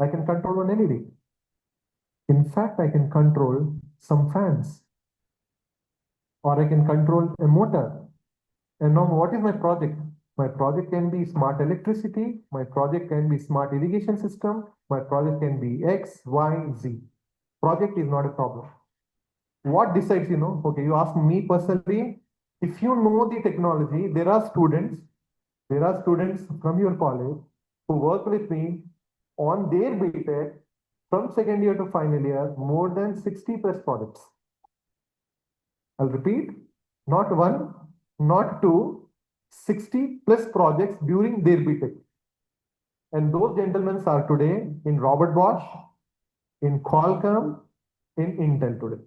I can control an LED. In fact, I can control some fans, or I can control a motor. And now what is my project? My project can be smart electricity. My project can be smart irrigation system. My project can be X, Y, Z. Project is not a problem. What decides, okay, you ask me personally, if you know the technology, there are students from your college who work with me on their BTech from second year to final year, more than 60 plus projects. I'll repeat, not one, not two, 60 plus projects during their BTech. And those gentlemen are today in Robert Bosch, in Qualcomm, in Intel today,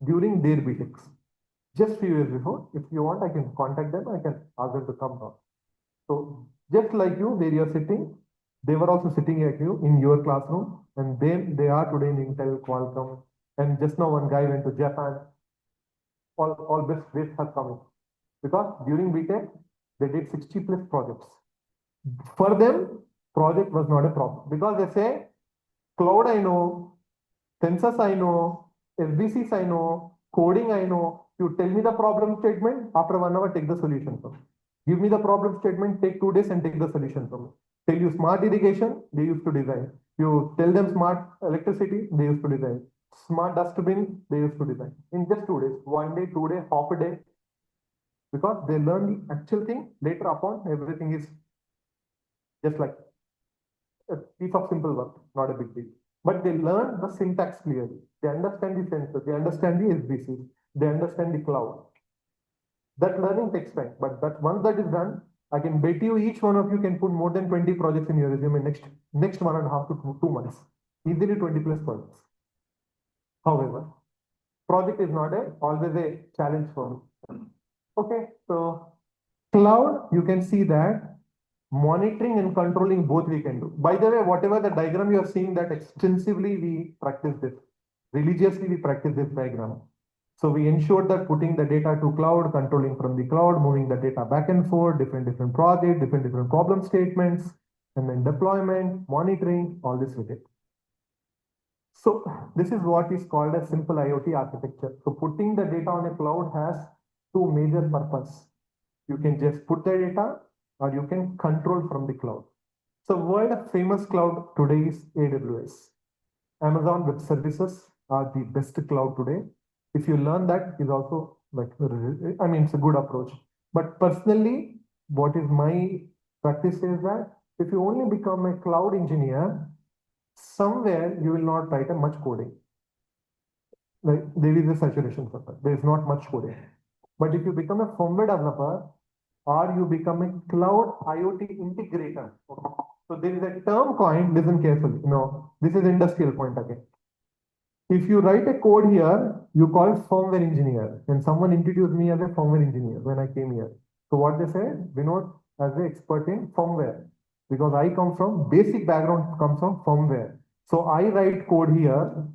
during their BTechs. Just few years before, if you want, I can contact them, I can ask them to come down. So just like you, where you're sitting, they were also sitting like you in your classroom, and they are today in Intel, Qualcomm, and just now one guy went to Japan. All best have come because during BTech they did 60 plus projects. For them, project was not a problem because they say, cloud I know, sensors I know, SBCs I know, coding I know. You tell me the problem statement, after 1 hour take the solution from me. Give me the problem statement, take 2 days and take the solution from me. Tell you smart irrigation, they used to design. You tell them smart electricity, they used to design. Smart dustbin, they used to design. In just 2 days, 1 day, 2 days, half a day. Because they learn the actual thing, later upon everything is just like a piece of simple work, not a big deal. But they learn the syntax clearly. They understand the sensor, they understand the SBC, they understand the cloud. That learning takes time, but once that is done, I can bet you each one of you can put more than 20 projects in your resume next 1.5 to 2 months. Easily 20 plus projects. However, project is not always a challenge for me. Okay, so cloud, you can see that monitoring and controlling both we can do. By the way, whatever the diagram you are seeing, that extensively we practice this. Religiously we practice this diagram. So we ensure that putting the data to cloud, controlling from the cloud, moving the data back and forth, different projects, different problem statements, and then deployment, monitoring, all this with it. So this is what is called a simple IoT architecture. So putting the data on a cloud has two major purposes. You can just put the data or you can control from the cloud. So world famous cloud today is AWS. Amazon Web Services are the best cloud today. If you learn that is also like, it's a good approach. But personally, what is my practice is that if you only become a cloud engineer, somewhere you will not write a much coding. Like there is a saturation for that. There is not much coding. But if you become a firmware developer or you become a cloud IoT integrator, okay. So there is a term coined, listen carefully. This is industrial point again. If you write a code here, you call it firmware engineer. And someone introduced me as a firmware engineer when I came here. So what they said, Vinod as an expert in firmware, because I come from basic background comes from firmware. So I write code here,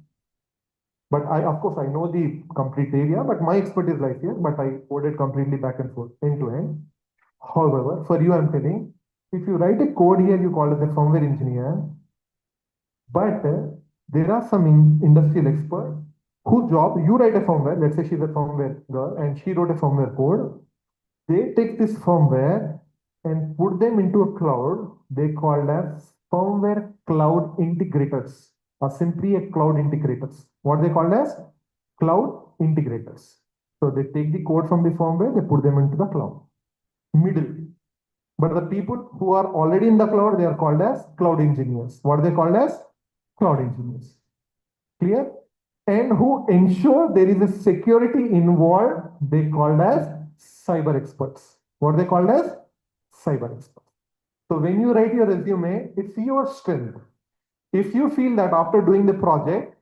but of course I know the complete area, but my expertise lies here, but I coded completely back and forth, end to end. However, for you, I'm telling, if you write a code here, you call it a firmware engineer, but there are some industrial experts whose job, you write a firmware, let's say she's a firmware girl and she wrote a firmware code. They take this firmware and put them into a cloud. They called as firmware cloud integrators are simply a cloud integrators. What they called as cloud integrators. So they take the code from the firmware, they put them into the cloud. Middle. But the people who are already in the cloud, they are called as cloud engineers. What are they called as? Cloud engineers. Clear? And who ensure there is a security involved, they called as cyber experts. What they called as? Cyber experts. So when you write your resume, it's your strength. If you feel that after doing the project,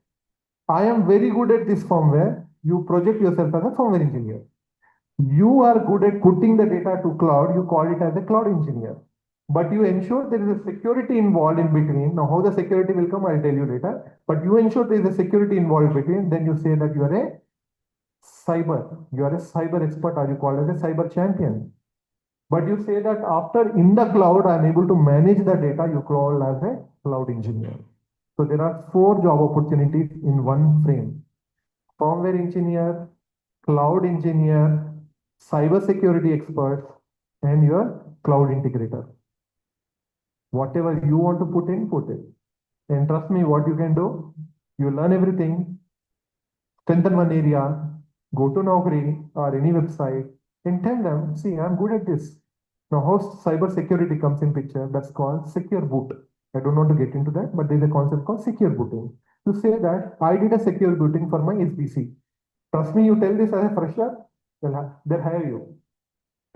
I am very good at this firmware, you project yourself as a firmware engineer. You are good at putting the data to cloud, you call it as a cloud engineer. But you ensure there is a security involved in between. Now, how the security will come, I'll tell you later. But you ensure there is a security involved between, then you say that you are a cyber expert, or you call it a cyber champion. But you say that after in the cloud, I'm able to manage the data, you call as a cloud engineer. So there are 4 job opportunities in one frame. Firmware engineer, cloud engineer, cyber security expert, and your cloud integrator. Whatever you want to put in, put it. And trust me, what you can do, you learn everything, strengthen one area, go to Naukri or any website and tell them, see, I'm good at this. Now, how cyber security comes in picture, that's called secure boot. I don't want to get into that, but there's a concept called secure booting. To say that I did a secure booting for my SBC. Trust me, you tell this as a fresher, they'll hire you.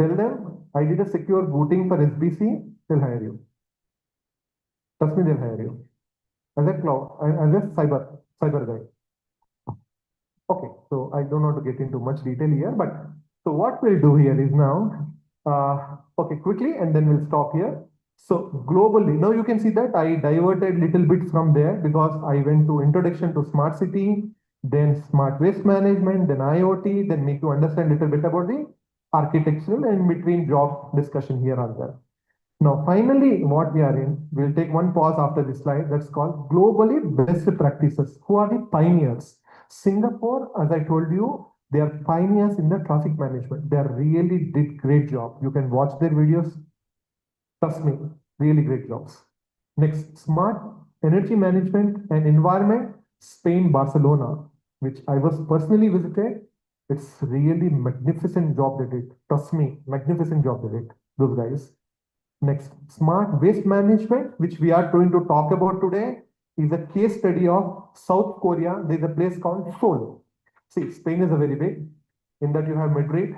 Tell them, I did a secure booting for SBC, they'll hire you. Trust me, they'll hire you. As a cloud, as a cyber guy. Okay, so I don't want to get into much detail here, but so what we'll do here is now, okay, quickly, and then we'll stop here. So globally, now you can see that I diverted little bit from there because I went to introduction to smart city, then smart waste management, then IoT, then make you understand little bit about the architectural and between job discussion here as well. Now, finally, what we are in, we'll take one pause after this slide. That's called globally best practices. Who are the pioneers? Singapore, as I told you, they are pioneers in the traffic management. They really did great job. You can watch their videos. Trust me, really great jobs. Next, smart energy management and environment, Spain, Barcelona, which I was personally visited. It's really magnificent job they did. Trust me, magnificent job they did, those guys. Next, smart waste management, which we are going to talk about today, is a case study of South Korea. There's a place called Seoul. See, Spain is a very big, in that you have Madrid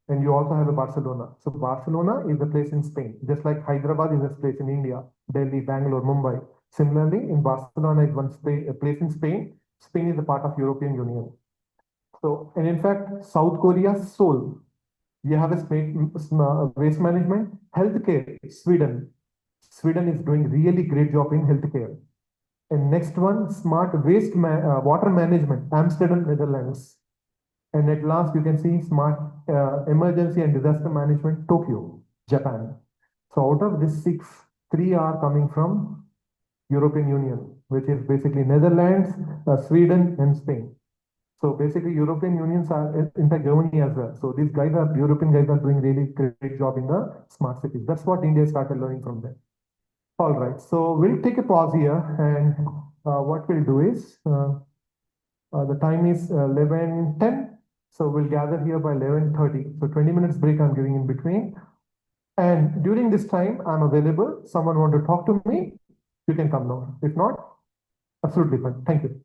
and you also have a Barcelona. So Barcelona is a place in Spain, just like Hyderabad is a place in India, Delhi, Bangalore, Mumbai. Similarly, in Barcelona is a place in Spain. Spain is a part of European Union. So, and in fact, South Korea, Seoul, we have a waste management, healthcare, Sweden. Sweden is doing really great job in healthcare. And next one, smart water management, Amsterdam, Netherlands. And at last, you can see smart emergency and disaster management, Tokyo, Japan. So out of these 6, 3 are coming from European Union, which is basically Netherlands, Sweden, and Spain. So basically, European unions are, in fact, Germany as well. So these guys are, European guys are doing really great job in the smart cities. That's what India started learning from them. All right, so we'll take a pause here, and what we'll do is, the time is 11:10. So we'll gather here by 11:30. So 20 minutes break I'm giving in between. And during this time, I'm available. Someone want to talk to me, you can come now. If not, absolutely fine. Thank you.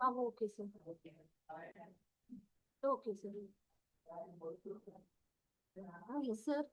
Okay, sir. Okay, sir. Yes, sir.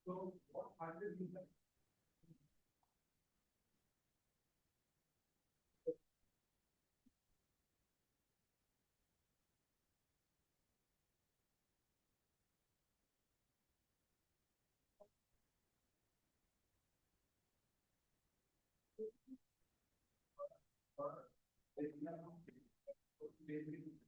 So what are the things that basically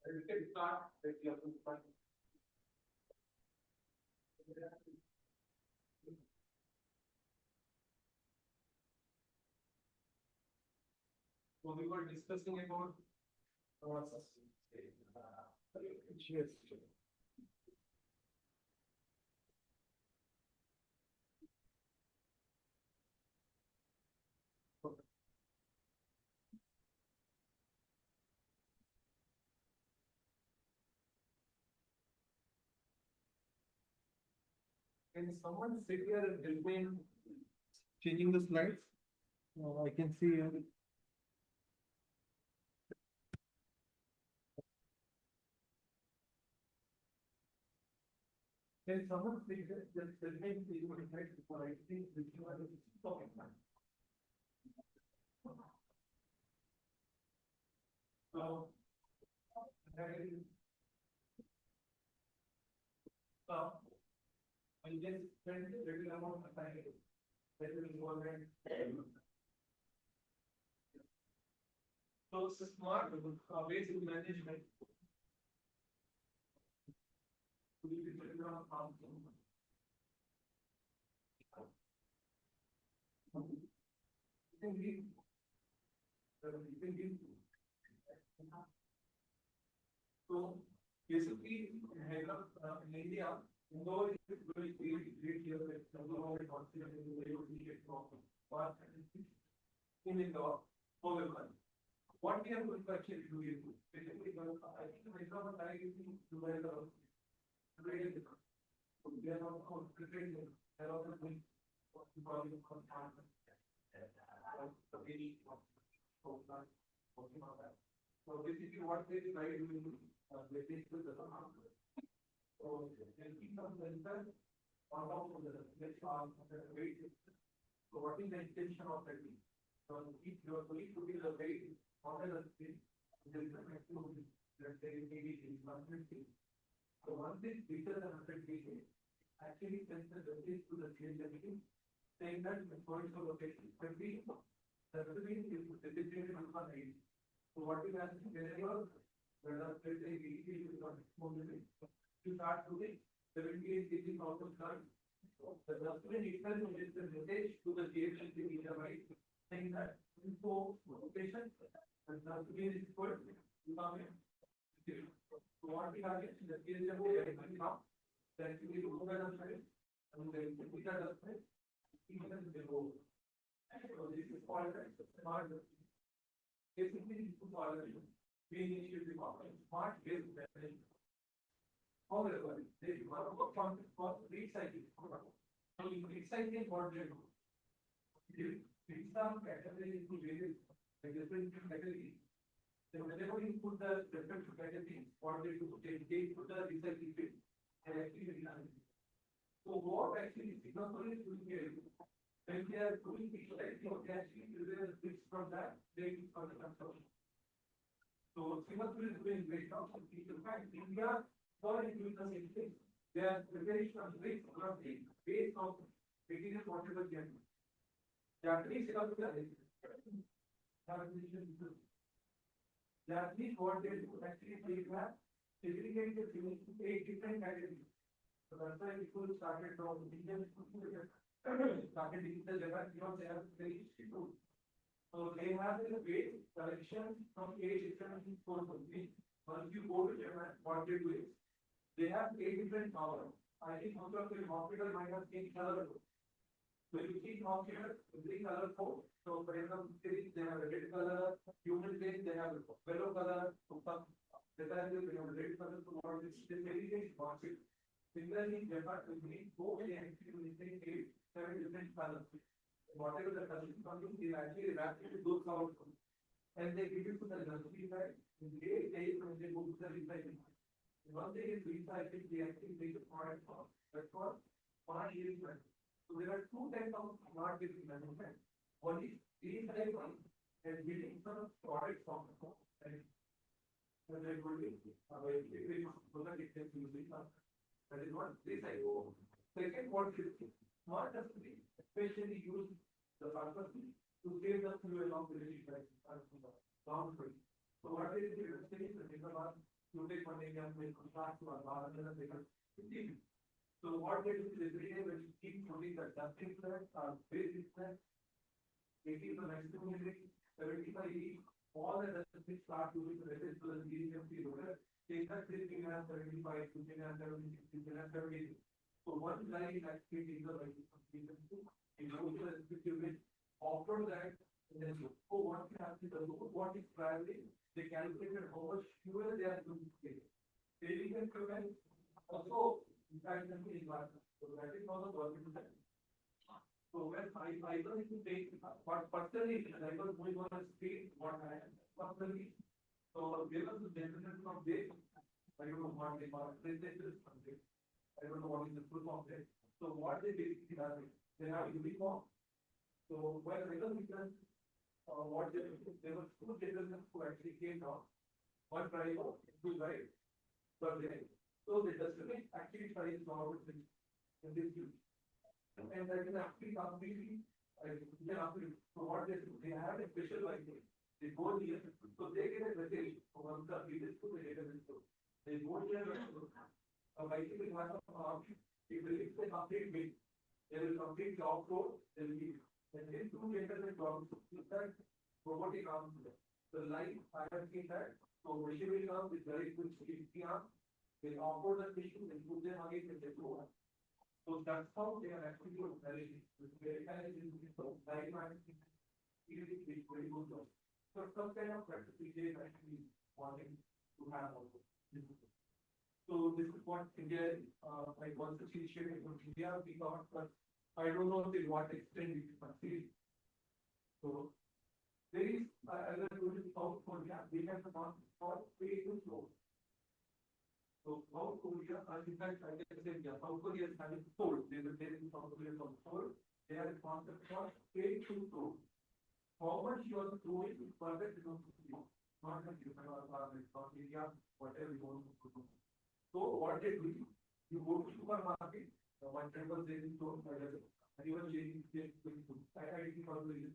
we can start with the other. So we were discussing about yes. Can someone sit here and help me in changing the slides? I can see you. Can someone sit here, just help me in changing the slides before I think this you are talking about? So, I just spend a little amount of time that will involve in. So it's a smart basic management. We will put it on something. You can give, you can give. So basically, in India, Indore is very great here that Indore is considered in the way of the problem. But in Indore, however, what we are going to actually do is basically, I think Hyderabad I think to where the very different. We are not concentrating, they are also doing what we call it confinement. The very program, working on that. So basically what they try to do, they take the so they keep some center on top of the next arm of the weight. So what is the intention of that? So if your colleague to be the weight on the screen, there is a maximum that they maybe is 150. So once this greater than 150, actually sends the message to the CHMP saying that the point of location can be the reservation is designated on the line. So what is happening whenever the VDP is not moving, you start doing 78 kg out of time. The dustbin itself is the message to the CHMP media right saying that info location and dustbin is put you come in. So what we have is the CHMP now that we remove the dustbin and then we the dustbin even the road. So this is called smart. Basically, this is called we initiate the smart waste management. However, they develop a concept called recycling. So in recycling, what they do, feedstock category into various, like different categories. Then whenever you put the different categories, what they do, they put the recycling bin and actually recycle. So what actually Singapore is doing here, when they are doing recycling, they actually prepare the bricks from that, they use for the consumption. So Singapore is doing great job, and in fact, India, for doing the same thing. They are preparing some bricks from the base of material whatever they are doing. Japanese Japanese what they do actually they have segregated into 8 different categories. So that's why people started from Indian started digital Japan because they have very strict. So they have a weight collection from 8 different sources. Once you go to Japan, what they do is they have 8 different powers. I think most of the hospital might have seen color. So you see from here, every color code. So for example, they have a red color, human beings, they have a yellow color, so some they have a red color, so what is the very market. Similarly, Japan will be go and actually make 7 different colors. Whatever the color is coming, they actually wrap it with those colors. And they give it to the nursery side, and they go to the recycling. Once they get recycled, they actually make a product for that's what smart yield management. So there are 2 types of smart yield management. One is recycling and building some products from the home. And they will be very much so that it can be used. That is one recycle. Second, what is smart industry, especially use the purpose to save the fuel along the long term. So what is the industry? You take one example, make contract to a bar and then they can. So what they do is every day when you keep putting the dusting plant or basic plant, 80 to 90 minutes, 75 each, all the dusting start using the residual DMC roller, take that 15 and 75, 15 and 70, 15 and 70. So one line actually is the right completion. It goes to the respective after that, then you go what you have to do, what is traveling, they calculated how much fuel they are going to take. Saving and fuel also impact them in environment. So that is also government. So when I don't need to take, but personally, I was going on a speed, what I am personally. So there was a generation from this, I don't know what they call it, they say this something. I don't know what is the full of it. So what they basically have, they have uniform. So when I don't because what they there were 2 generations who actually came down. One driver, 2 guys, per day. So the dustbin actually tries now in this use. And that is actually completely, so what they do, they have a special lighting. They go here, so they get a message from the leaders to the database. They go here, a bicycle has a option, it will fix the complete weight. They will complete the off-road, they will leave. And then 2 generations jobs, that robotic arms. The light, I have seen that, so machinery arm is very good, arm. They offer the machine and put them again and they go on. So that's how they are actually good. Very very good job. So some kind of practice they actually wanting to have also. So this is what India, like once the initiative from India, we got, but I don't know till what extent we can succeed. So there is, as I told you, South Korea, they have the market for pay to flow. So South Korea, in fact, I can say, yeah, South Korea is having sold. They will take South Korea from sold. They are responsible for pay to flow. How much you are throwing is perfect, not that you can South India, whatever you want to do. So what they do, you go to supermarket, one table they will store, and even changing things going to. I think also is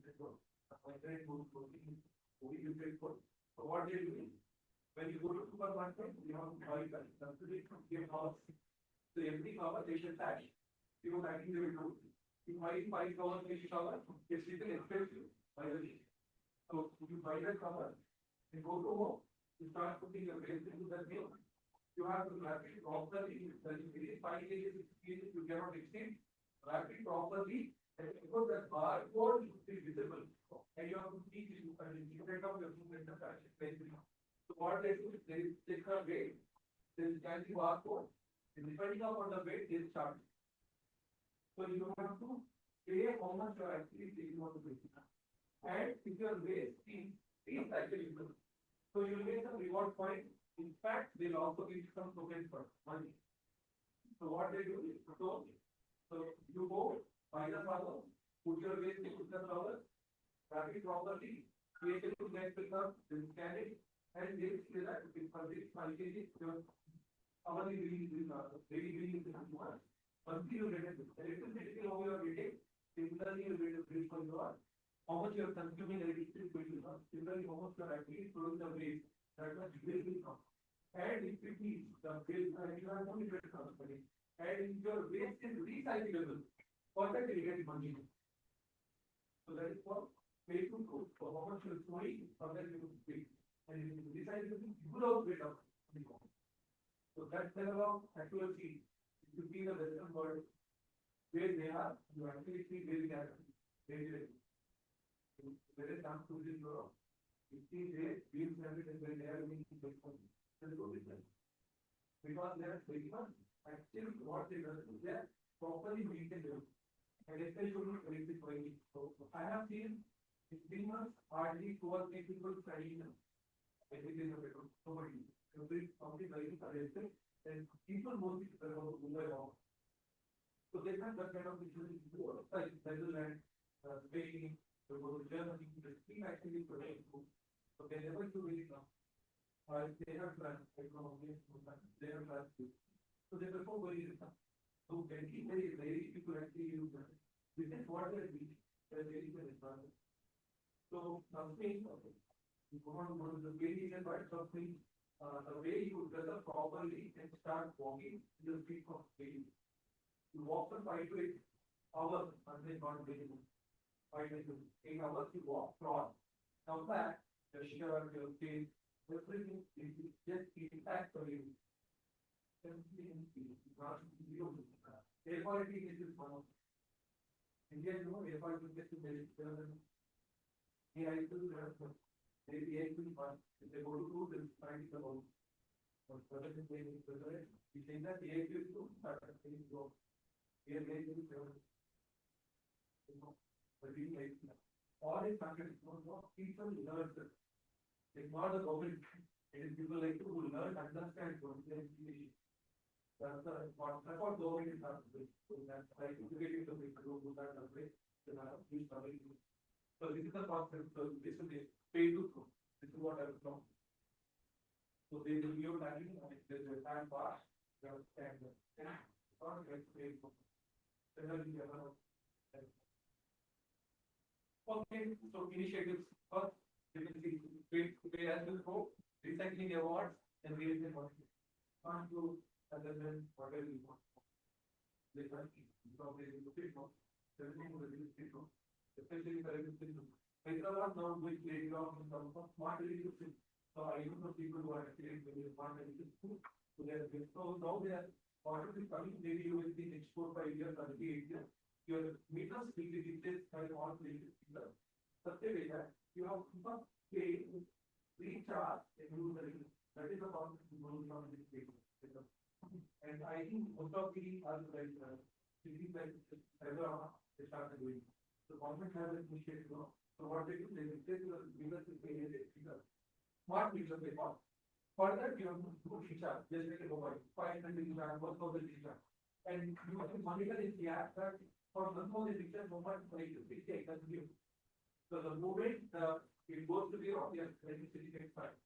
my friend goes to we pay for. So what they do? When you go to supermarket, you have to buy that. That's the give house. So every cover they should tax. You know, they will do. You buy 5 covers, each cover, it's little expensive by the way. So you buy that cover, you go to home, you start putting your waste into that meal. You have to wrap it properly. When you finish 5 kgs, 6 kgs, you cannot exceed. Wrap it properly, and because that barcode should be visible. And you have to teach it, and you take out your food and the fashion. So what they do is they take a weight, they scan the barcode, and depending upon the weight, they charge. So you have to pay how much you are actually taking on the basis. And if your waste is recyclable, so you will get some reward point. In fact, they'll also give you some tokens for money. So what they do is, so you go, buy the flower, put your waste into the flower, wrap it properly, create a new next pickup, then scan it, and they will say that for this 5 kg, your hourly billing is daily billing is one. Monthly you get it, electricity how you are getting, similarly you get a bill for your how much you are consuming electricity bill, similarly how much you are actually throwing the waste, that much bill will come. And if it is the bill, you are only get company, and if your waste is recyclable, for that you get money. So that is what pay to go, so how much you are throwing, for that you will pay. And if it is recyclable, you will also get up. So that level of accuracy, if you see the Western world, where they are, you actually see where they are, there is some to this Europe. You see there, being standard and where they are being different. There's no difference. Because they are very much, actually what they do, they are properly maintained. And especially electric vehicles. So I have seen in 3 months, hardly 2 or 3 people studying them. Everything is better. Nobody. Every something very arrested, and people mostly move along. So they have that kind of issues like Netherlands, Spain, they go to Germany, the team actually produce food. So they never do really come. They have plans, economy, they have plans too. So they perform very little. So very people actually use that. This is what they do, they're very good. So something, you go on the very right something. The way you dress up properly and start walking, you'll feel comfortable. You walk for 5 to 8 hours, and then not very 5 to 8 hours, you walk cross. Now back, your shirt, your face, everything is just intact for you. Air quality is one of India, you know, air quality is very better. Yeah, I do have they go to do this, find the home. But certain things, we think that the age is to start things go. Here, they do but we like all these countries, people learn this. It's not the government, it is people like to who learn, understand, that's what government is not doing. That's like educating the people who are not way, so this is the concept, so this is the pay to through. This is what I was talking. So they will give value, and there's a time pass, and not like pay for. Okay, so initiatives first, we will see pay as before, recycling awards, and recycling awards. Can't do other than whatever you want. They can't probably do people, everything will be people, especially for everything. Hyderabad now will play off in terms of smart leadership. So I know people who are actually very smart leadership. So now they are already coming, maybe you will see next 4 5 years or 8 years. Your meters will be replaced by all leadership. Such a way that you have to pay, recharge, and use the reason. That is the concept going on this paper. And I think most of the are like cities like Hyderabad, they started doing. The government has an initiative. So what they do, they replace the meters with a smart meter they call. For that, you have to do recharge, just like a mobile, 500 recharge, 1,000 recharge. And you have to monitor in the app that for 1,000 recharge, mobile, it takes as you. So the moment it goes to zero, yes, electricity gets fine.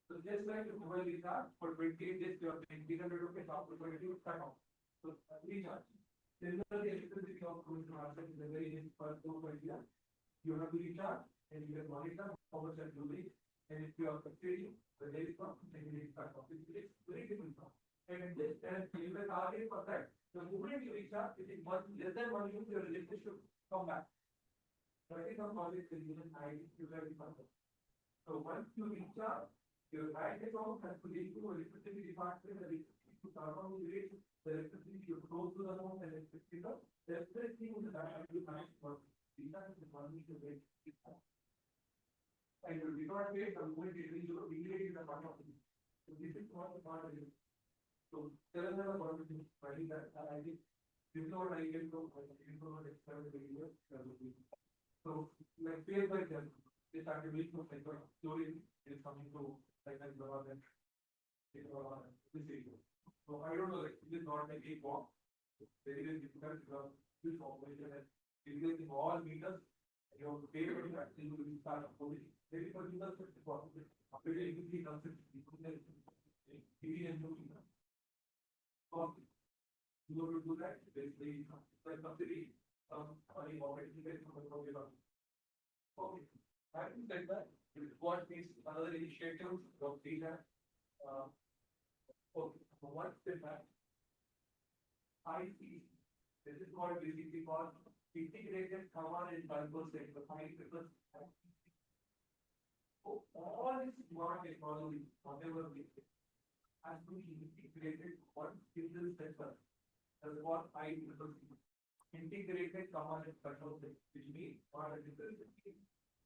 So just like a mobile recharge, for 28 days, you are paying 300 rupees off, for 22 cut off. So recharge. Similarly, electricity of going to market is a very first 4 5 years. You have to recharge and you can monitor how much are doing. And if you are fluctuating, the daily cost, then you need cut off. It's very different. And this, and you can target for that. The moment you recharge, it is much less than 1 unit, your electricity should come back. So I think some knowledge is given high, you have the concept. So once you recharge, your bank account has to link to electricity department, the electricity to carbon rate, the electricity you close to the home, and electricity, everything in the bank you manage for. These are the money to make it. And you do not pay, the moment it is your immediately the part of it. So this is what the part of it. So there is another one which is finding that I think before I get to, explain the video. So, like, phase by phase, they started with like a story is coming to like this area. So I don't know, like, it is not like a walk, very, very difficult because this operation has difficulty in all meters. You have to pay for that, then you will start uploading. Very particular, very easy concept, you have to do that, basically, like subsidy, money already get from the program. Okay, having said that, what is another initiative of data? Okay, so what's the fact? I see, this is called basically called integrated command and control center, because all this smart technology, whatever we has to be integrated one single center. That's what I integrated command and control center, which means for a different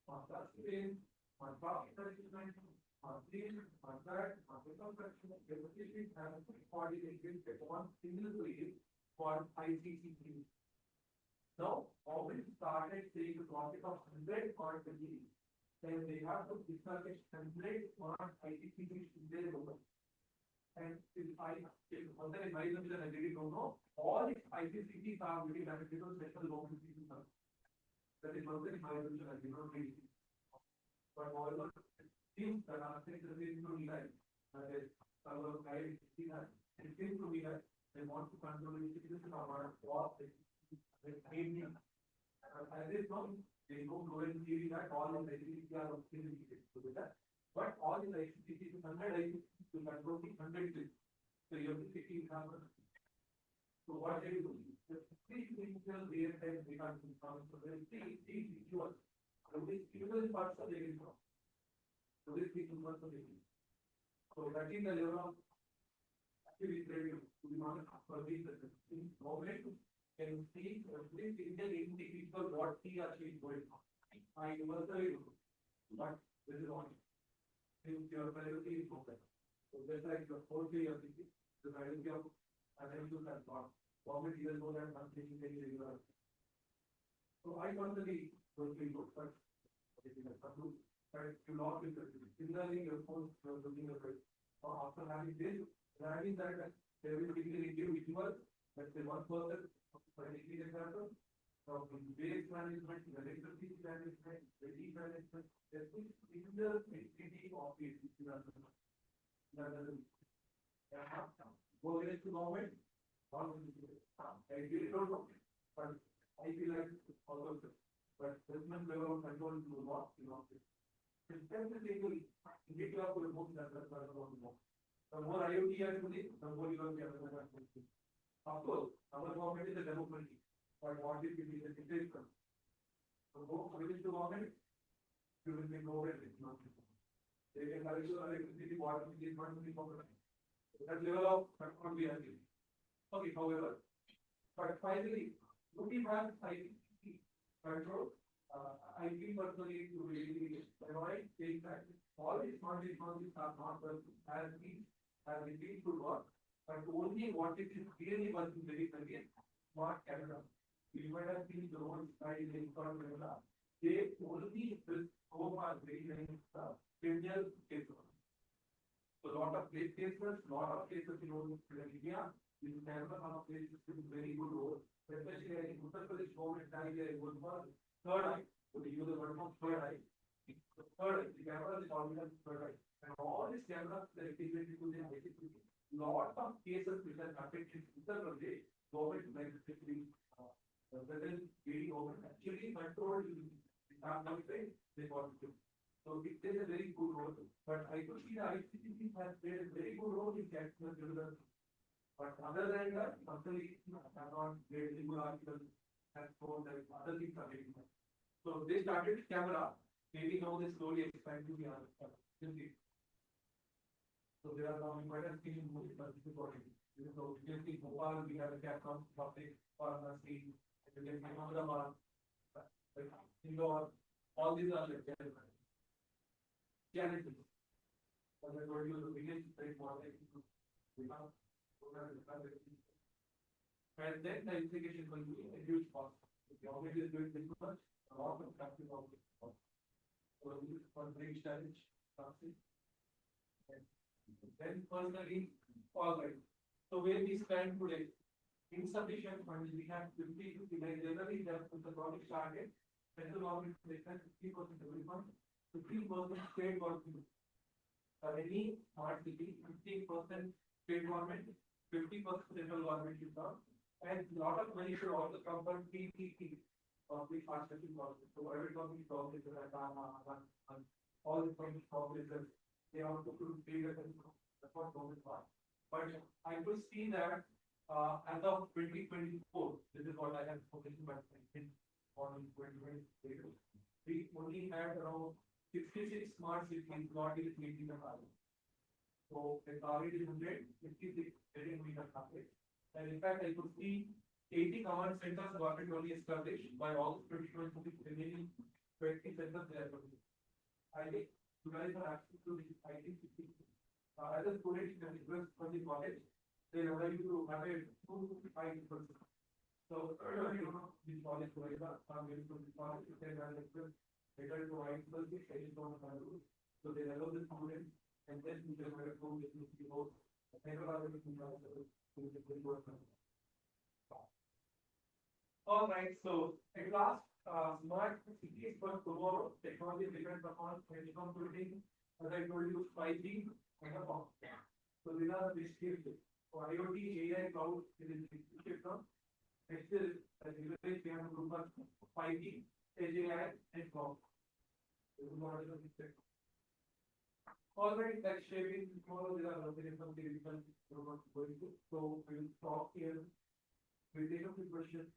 on classification, on profit management, on sales, on that, on construction, everything has to be coordinated at one single place for ICC. Now, always started saying the profit of 100 quantity, then they have to discuss 100 on ICC in their own. And if other advisors and I really don't know, all these ICCs are really beneficial special loan institutions. That is one thing I do not really. But however, things that are things that seem to me like, that is, our guide, it seems to me that they want to control the institution of our law, mainly. As is known, they don't go and see that all of the ICCs are to do that. But all the ICCs, 100 ICCs to control the 100 things. So you have to see so what they do? The three individual there and they can't come. So there is three individuals. So this individual parts of the income. So this is parts of the income. So that is the level of activity to be honest for this moment can see this individual what he actually going on. I universally do, but this is on. Your priority is open. So just like the whole day of the priority of analysis and thought. Government even know that I'm taking very regular. So I personally don't feel good, but it is a problem. But you not with the similarly, your phone looking at it. After having this, having that there will be an individual, let's say one person, for an example, from base management, electricity management, ready management, there is single entity of it. Go into government, I don't know, but I feel like also, but judgment level of control will not be not. It's definitely indicative of the book that the more IoT actually, the more you will get. Of course, our government is a democracy, but what if it is a dictatorship? So go within the government, you will be government. They can have electricity, water, which is not to be government. That level of control we have. Okay, however, but finally, looking at ICT control, I feel personally to really avoid saying that all these smart technologies are not working as it needs to work, but only what it is really working very again, smart camera. You might have seen the road side in front of camera. They only will go for very criminal cases. So a lot of cases, in India, this camera of places is very good role, especially in Uttar Pradesh government area, it was for third eye. So they use the word for third eye. The third eye, the camera is always third eye. And all these cameras are integrated to the basically lot of cases which are affected in Uttar Pradesh, government like especially present very government actually controlled the country, they got it. So it is a very good role. But I could see the ICCC has played a very good role in catching the children. But other than that, actually, have not made good articles and so that other things are very good. So they started with camera, maybe now they slowly expand to the other stuff. So there are some important things in movie, but this is what it is. So you can see Bhopal, we have a Capcom public or a screen, and you can see Ahmedabad, Indore, all these are like challenges. But I told you the biggest very important we have. And then the implication will be a huge cost. If the government is doing this much, a lot of countries will be cost. So this is one big challenge, something. Then personally, all right. So where we stand today, insufficient funds, we have 50, like generally, the project started, central government taken 50% every fund, 15% state government. Any smart city, 15% state government, 50% central government is done. And a lot of money should also come from PPP, public partnership projects. So every company project is like, all the companies projects, they have to do bigger than the first government part. But I could see that, as of 2024, this is what I have spoken to my friend on 2023, we only had around 66 smart cities, not even meeting the target. So the target is 156, getting meet the target. And in fact, I could see 80 command centers got it only established by August 2026, remaining 20 centers there. I think you guys are absolutely, I think, as a student, you can request for the college, they allow you to have a 2 to 5%. So, you know, this college, I'm going to the college, you can have a request, later to write the study on the rules. So they allow the student, and then you can have a full business to go. All right, so at last, smart cities for tomorrow, technology depends upon edge computing, as I told you, 5G and a bomb. So these are the skills. So IoT, AI, cloud, it is the shift now. Next is, as you say, we have a group of 5G, edge AI, and cloud. This is what is the all right, that's shaping tomorrow. There are other something we can going to. So we will stop here. We'll take up the question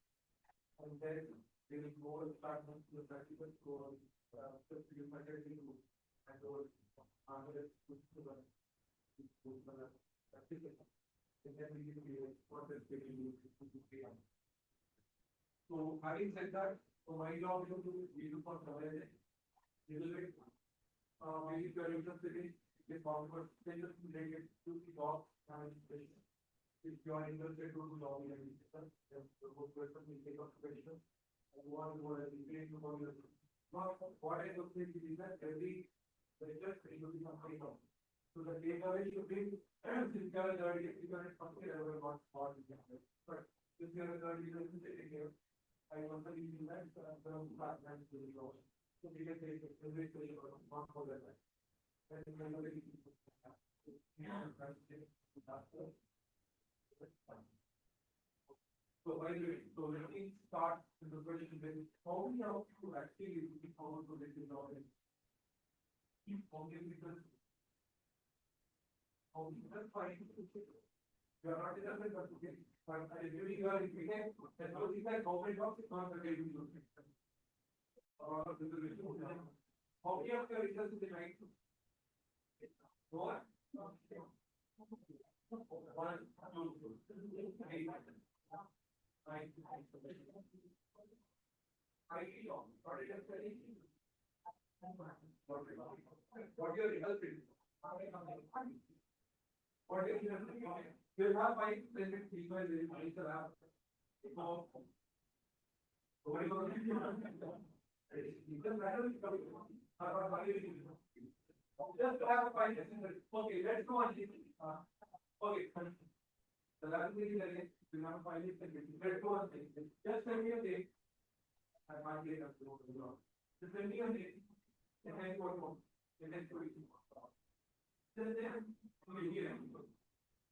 and then we will go and start to the practical score. Just you might have to and over answer to the practical. And then we will be what is taking you. So having said that, so my job is to be for surveillance. Little bit. Maybe if you are interested in this forward, then just related to the job administration. If you are interested to do job administration, then the good person will take up questions. And one who has explained to all your what I would say is that every lecture will be something else. So the takeaway should be since you are already something I will not spot it. But since you are already sitting here, I want to leave that from class and to the job. So we can take every question not for that. And so by the way, so let me start with the question then how many of you actually looking forward to this job and keep forgetting because how many that's fine. You are not interested but okay. But I really you are if we can that all these are government jobs is not the way we do it. How many of you are interested in IT? What? 1, 2, 3, what your result is? What is your you have 5 present people in the lab. Just have a 5 okay, let's go on this. Okay, the last thing is again, we have 5 let's go on this. Just send me a date. I might get up to the job. Just send me a date. And then go home. And then go to just then we hear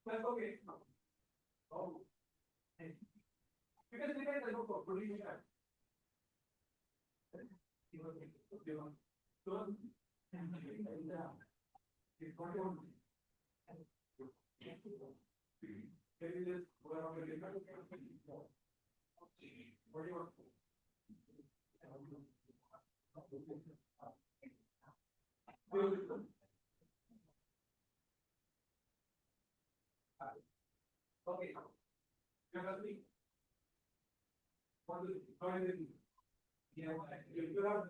that's okay. Oh, because we can go for police. So, it's what you okay. Yeah, you have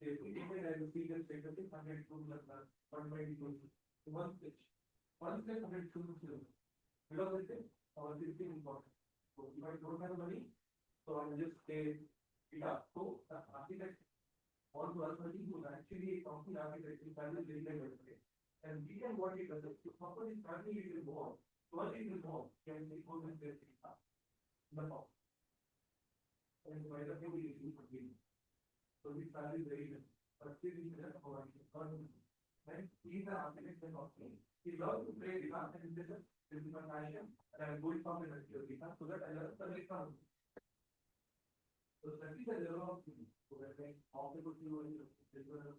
If we take it as a serious status, 102 plus 122, one stitch. One stitch 102 kilo. Because I think our system is important. So if I don't have money, so I will just say it up. So the architect or to us who is actually a company architect is very very. And we can what it does. If company is family, it will go on. So once it will go on, can it goes and says it up. But not. And by the way, we use for giving. So we salary is very good. But still we have for right? He is an architect and also he loves to play guitar and this is my passion and I'm going from the guitar so that I learn the guitar. So that is the level of so that I also go to different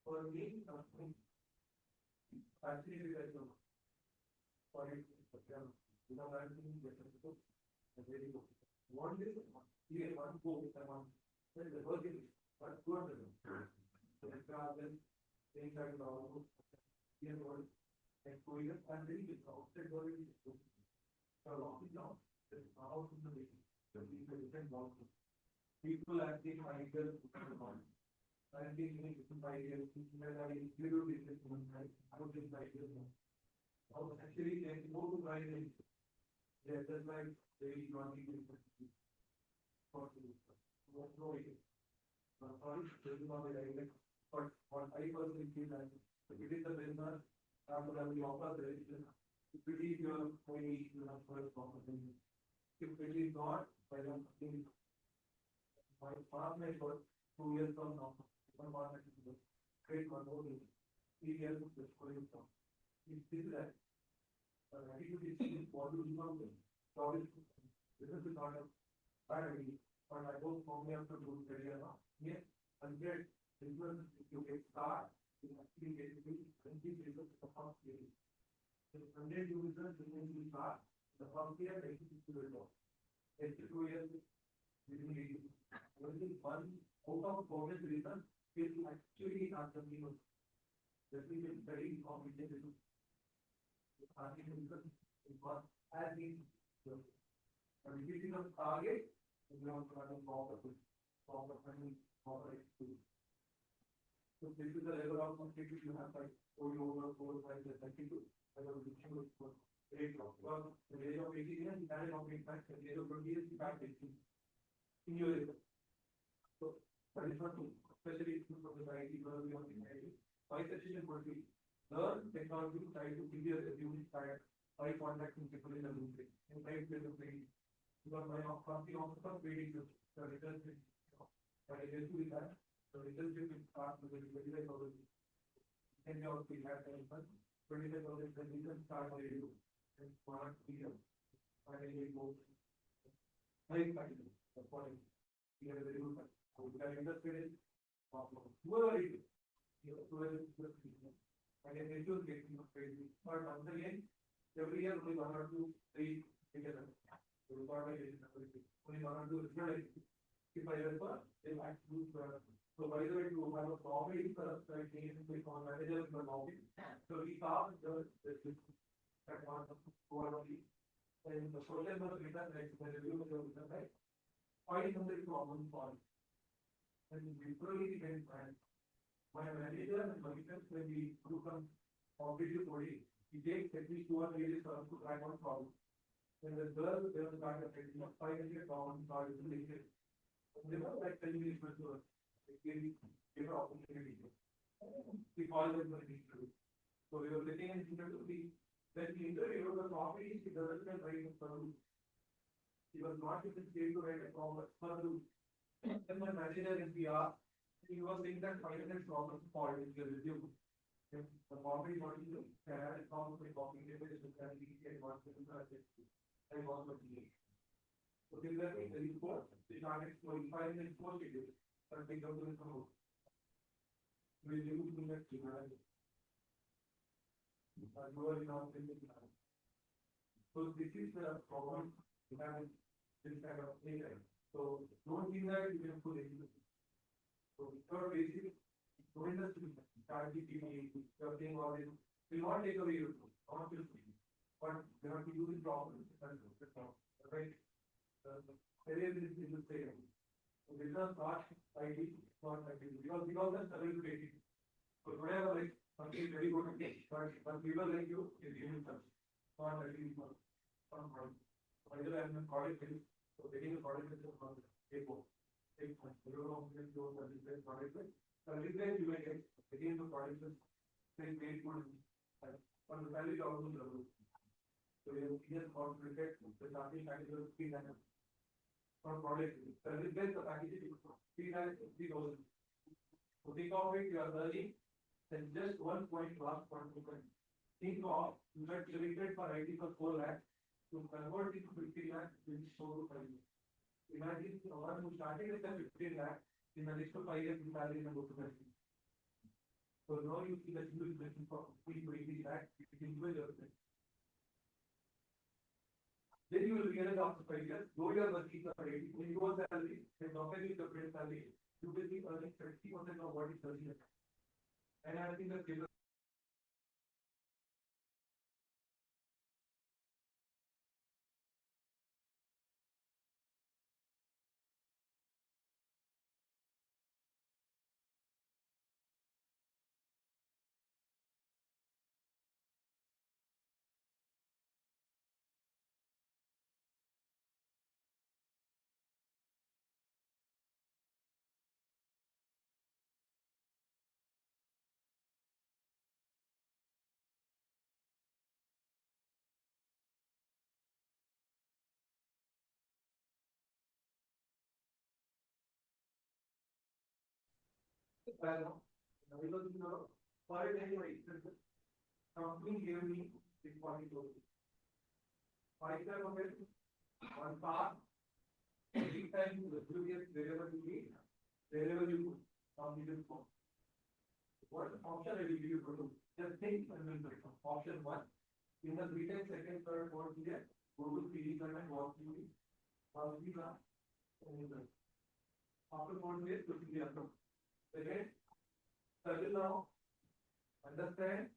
for me actually we are for it you know I'm doing different very good. One is here one go with one then the work is but two of them. So then things are almost here world and 2 years and then it's outside world is so long now the house in the making. So people different walks. People are taking ideas I think different ideas where I little business I would just ideas now. Actually they go to try and yeah, just like they want to what no it is. Sorry, this is not the idea. But what I personally feel that if it is the business, after that we offer the registration. If it is your way, you have first opportunity. If it is not, I don't think my partner for 2 years from now, one partner is great one more 3 years of the school from. If this is that, attitude is what to do something. This is not a bad idea, but I don't formally have to do it very well. Yes, and get influence if you get start, you actually get to 20 years of the first year. The 100 users when you start, the first year, 80 people will go. 82 years, we will need it. Only one out of COVID reason will actually not the minimum. That we will very complicated. Artificial it was as in but if it is a target, you have to run a proper money, proper experience. So this is the level of complexity you have like over 4 5 years, 32. I was reaching with rate of the age of 18 years, you carry on being back, the age of 20 years, you can't take it in your age. So that is not true, especially from the IT world, we want to make it. My suggestion would be learn technology, try to give you a unique style, by contacting people in the room, and try to build a training. Because my company also training the results, but I guess with that, the results will start with the 25,000. And we also have 25,000, then we can start by you and 1 or 2 years. Finally, go. Very practical. That's what we have a very good. So we are interested in whoever it is, whoever is the people. And then they should get crazy. But once again, every year only 1 or 2, 3 together. So we got only 1 or 2 is if I refer, they might do. So by the way, to have a lobby for us, I think we call manager in the lobby. So we saw the that one of quality and the social was written like the review was written right. Find the problem solved. And literally then my manager and monitors when we do some competitive body, he takes at least 2 or 3 days for us to track one problem. When the girl there was not a 500 problems are related. They were like 10 minutes to us. Give an opportunity. We call them for the interview. So we were sitting in interview. When the interview was already, he doesn't have right of service. He was not even able to write a proper service. Then my manager in PR, he was saying that 500 problems for in the review. The property what you do, had a problem with copying the base with that and what the and what the so this is the report, the target for 5 minutes for it. But they don't do it for we use the next device. So this is the problem we have this kind of AI. So don't think that you can put it. So third basic, don't just start GPT, thing all this will not take away your not your but they have to use it properly. Right? There is the same. So this is not ID, not ID, because that's availability. So whatever like something very good, but people like you is giving them, not ID, not from. Either I'm in college, so getting a college is from A4. Take one, you don't know, you don't understand college, service you may get, getting into college is very good. On the value also level. So you can communicate the starting package is 3 times. For product, service based the package is 3 times 3,000. So think of it, you are earning, then just 1 point last point. Think of, you are selected for IT for 4 lakhs, to convert it to 50 lakhs, which is 4 to 5 years. Imagine someone who started with the 15 lakhs, in the next 5 years, you salary and go to 30. So now you see that you will be looking for 3 to 80 lakhs, you can do your thing. Then you will realize after 5 years, though you are working for 80, when you go salary, then compared with the current salary, you will be earning 30% of what is earning. And I think that because you know, for it anyway, company gave me 642. 5 times of it, 1 car, 3 times the previous wherever you need, wherever you need it for. What option I will give you to do? Just think and then option 1. In the 3 times, second, third, fourth year, go to PD and walk you need. After 4 years, to the other. Second, settle now, understand,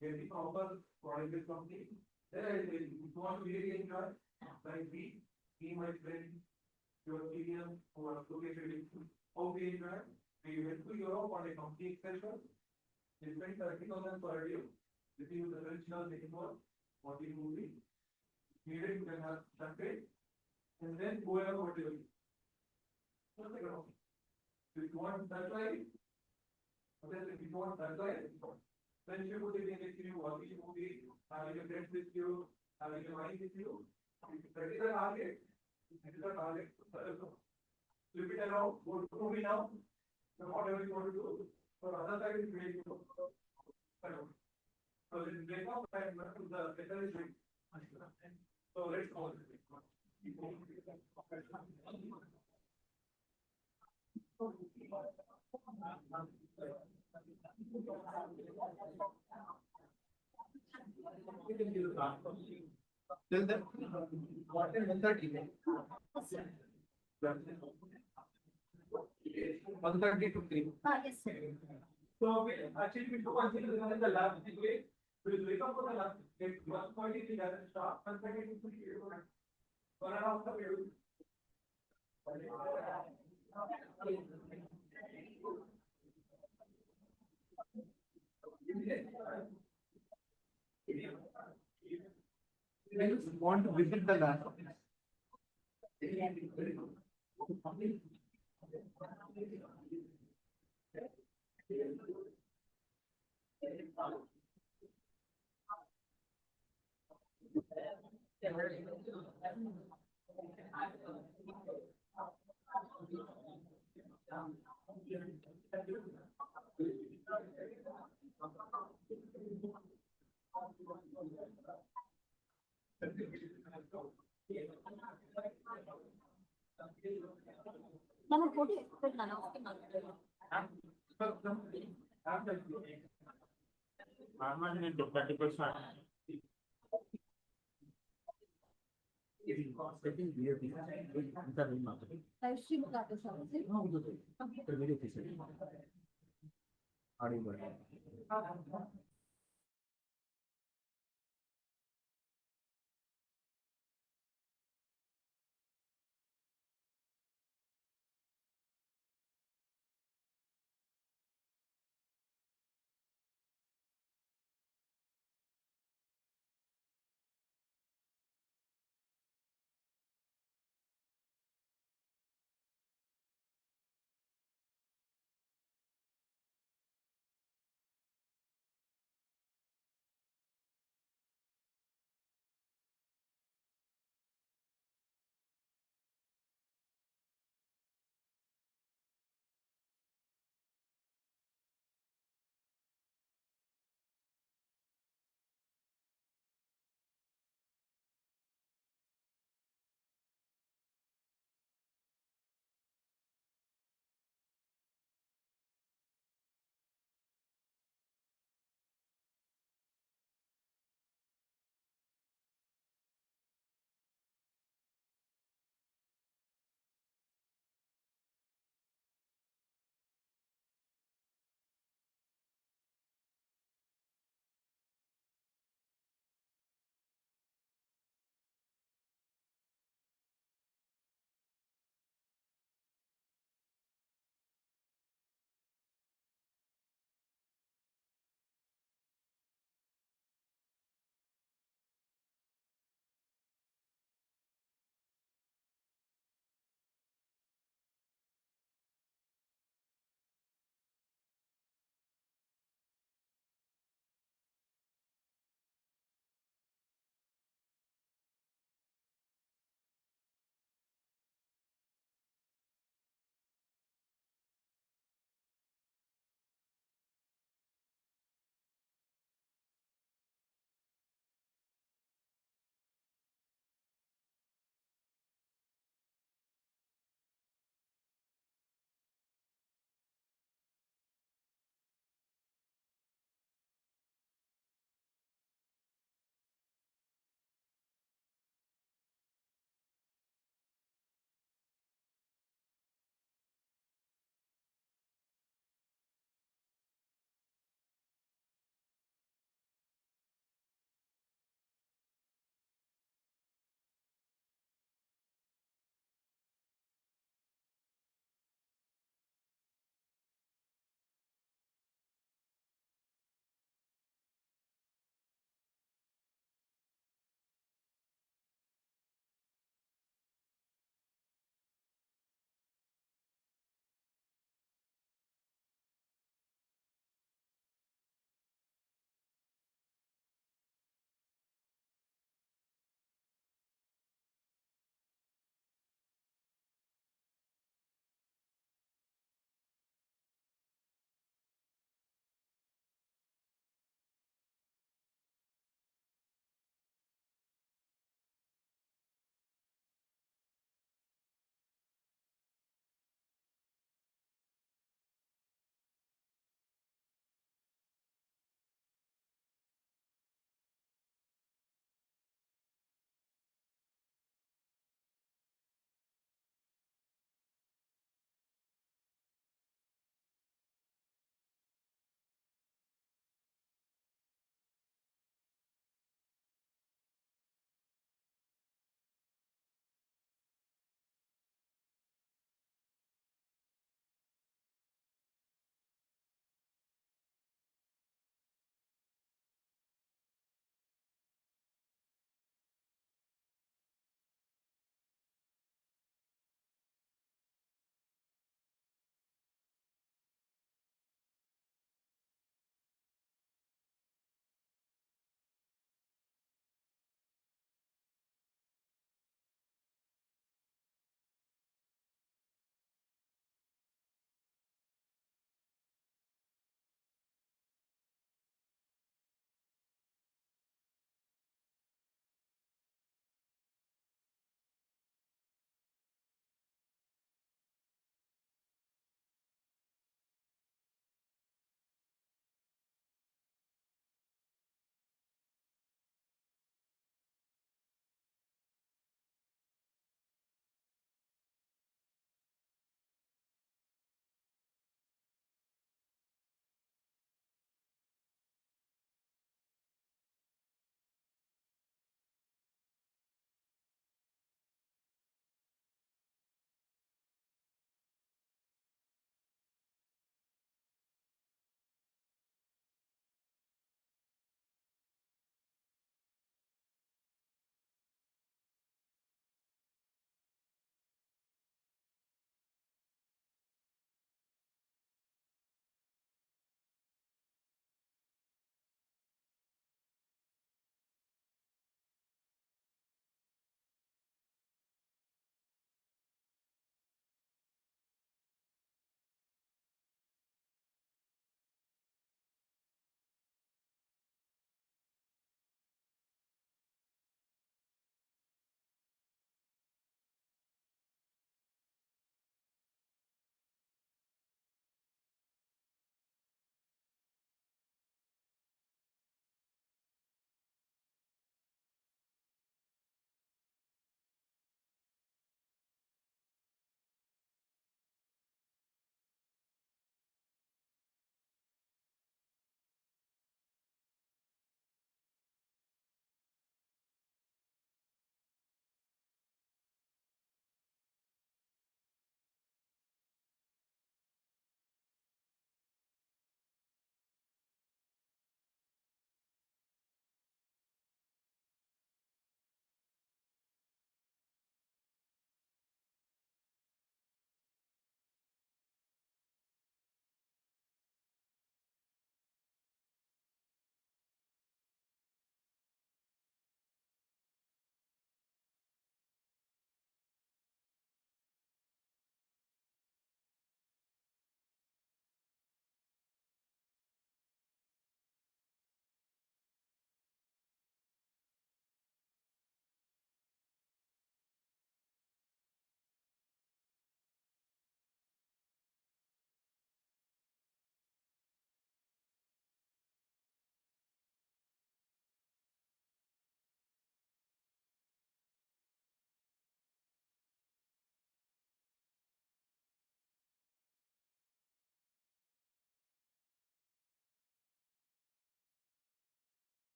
getting offer for this company. Then I say, if you want to really enjoy, like me, my friend, your senior who are located in how we enjoy, we went to Europe on a company extension. We spent 30,000 per year. This is the original technical, what we movie. Needed you can have separate, and then go ahead what you do. If you want that way, if you want that way, then you put it in the queue, watching a movie, having a friend with you, having a wife with you. That is the target. That is the target. Flip it around, go to movie now. So whatever you want to do. For other side is great. So this break up and the better is great. So let's go. Till then, what is 130? 130 to 3. Yes, sir. So we actually we do one thing in the lab. We'll wake up for the lab. Get 1.3 doesn't stop. 130 to 3. 1.5 hours. I just want to visit the lab. Nana, what is it, Nana? Live stream का तो सब। Audio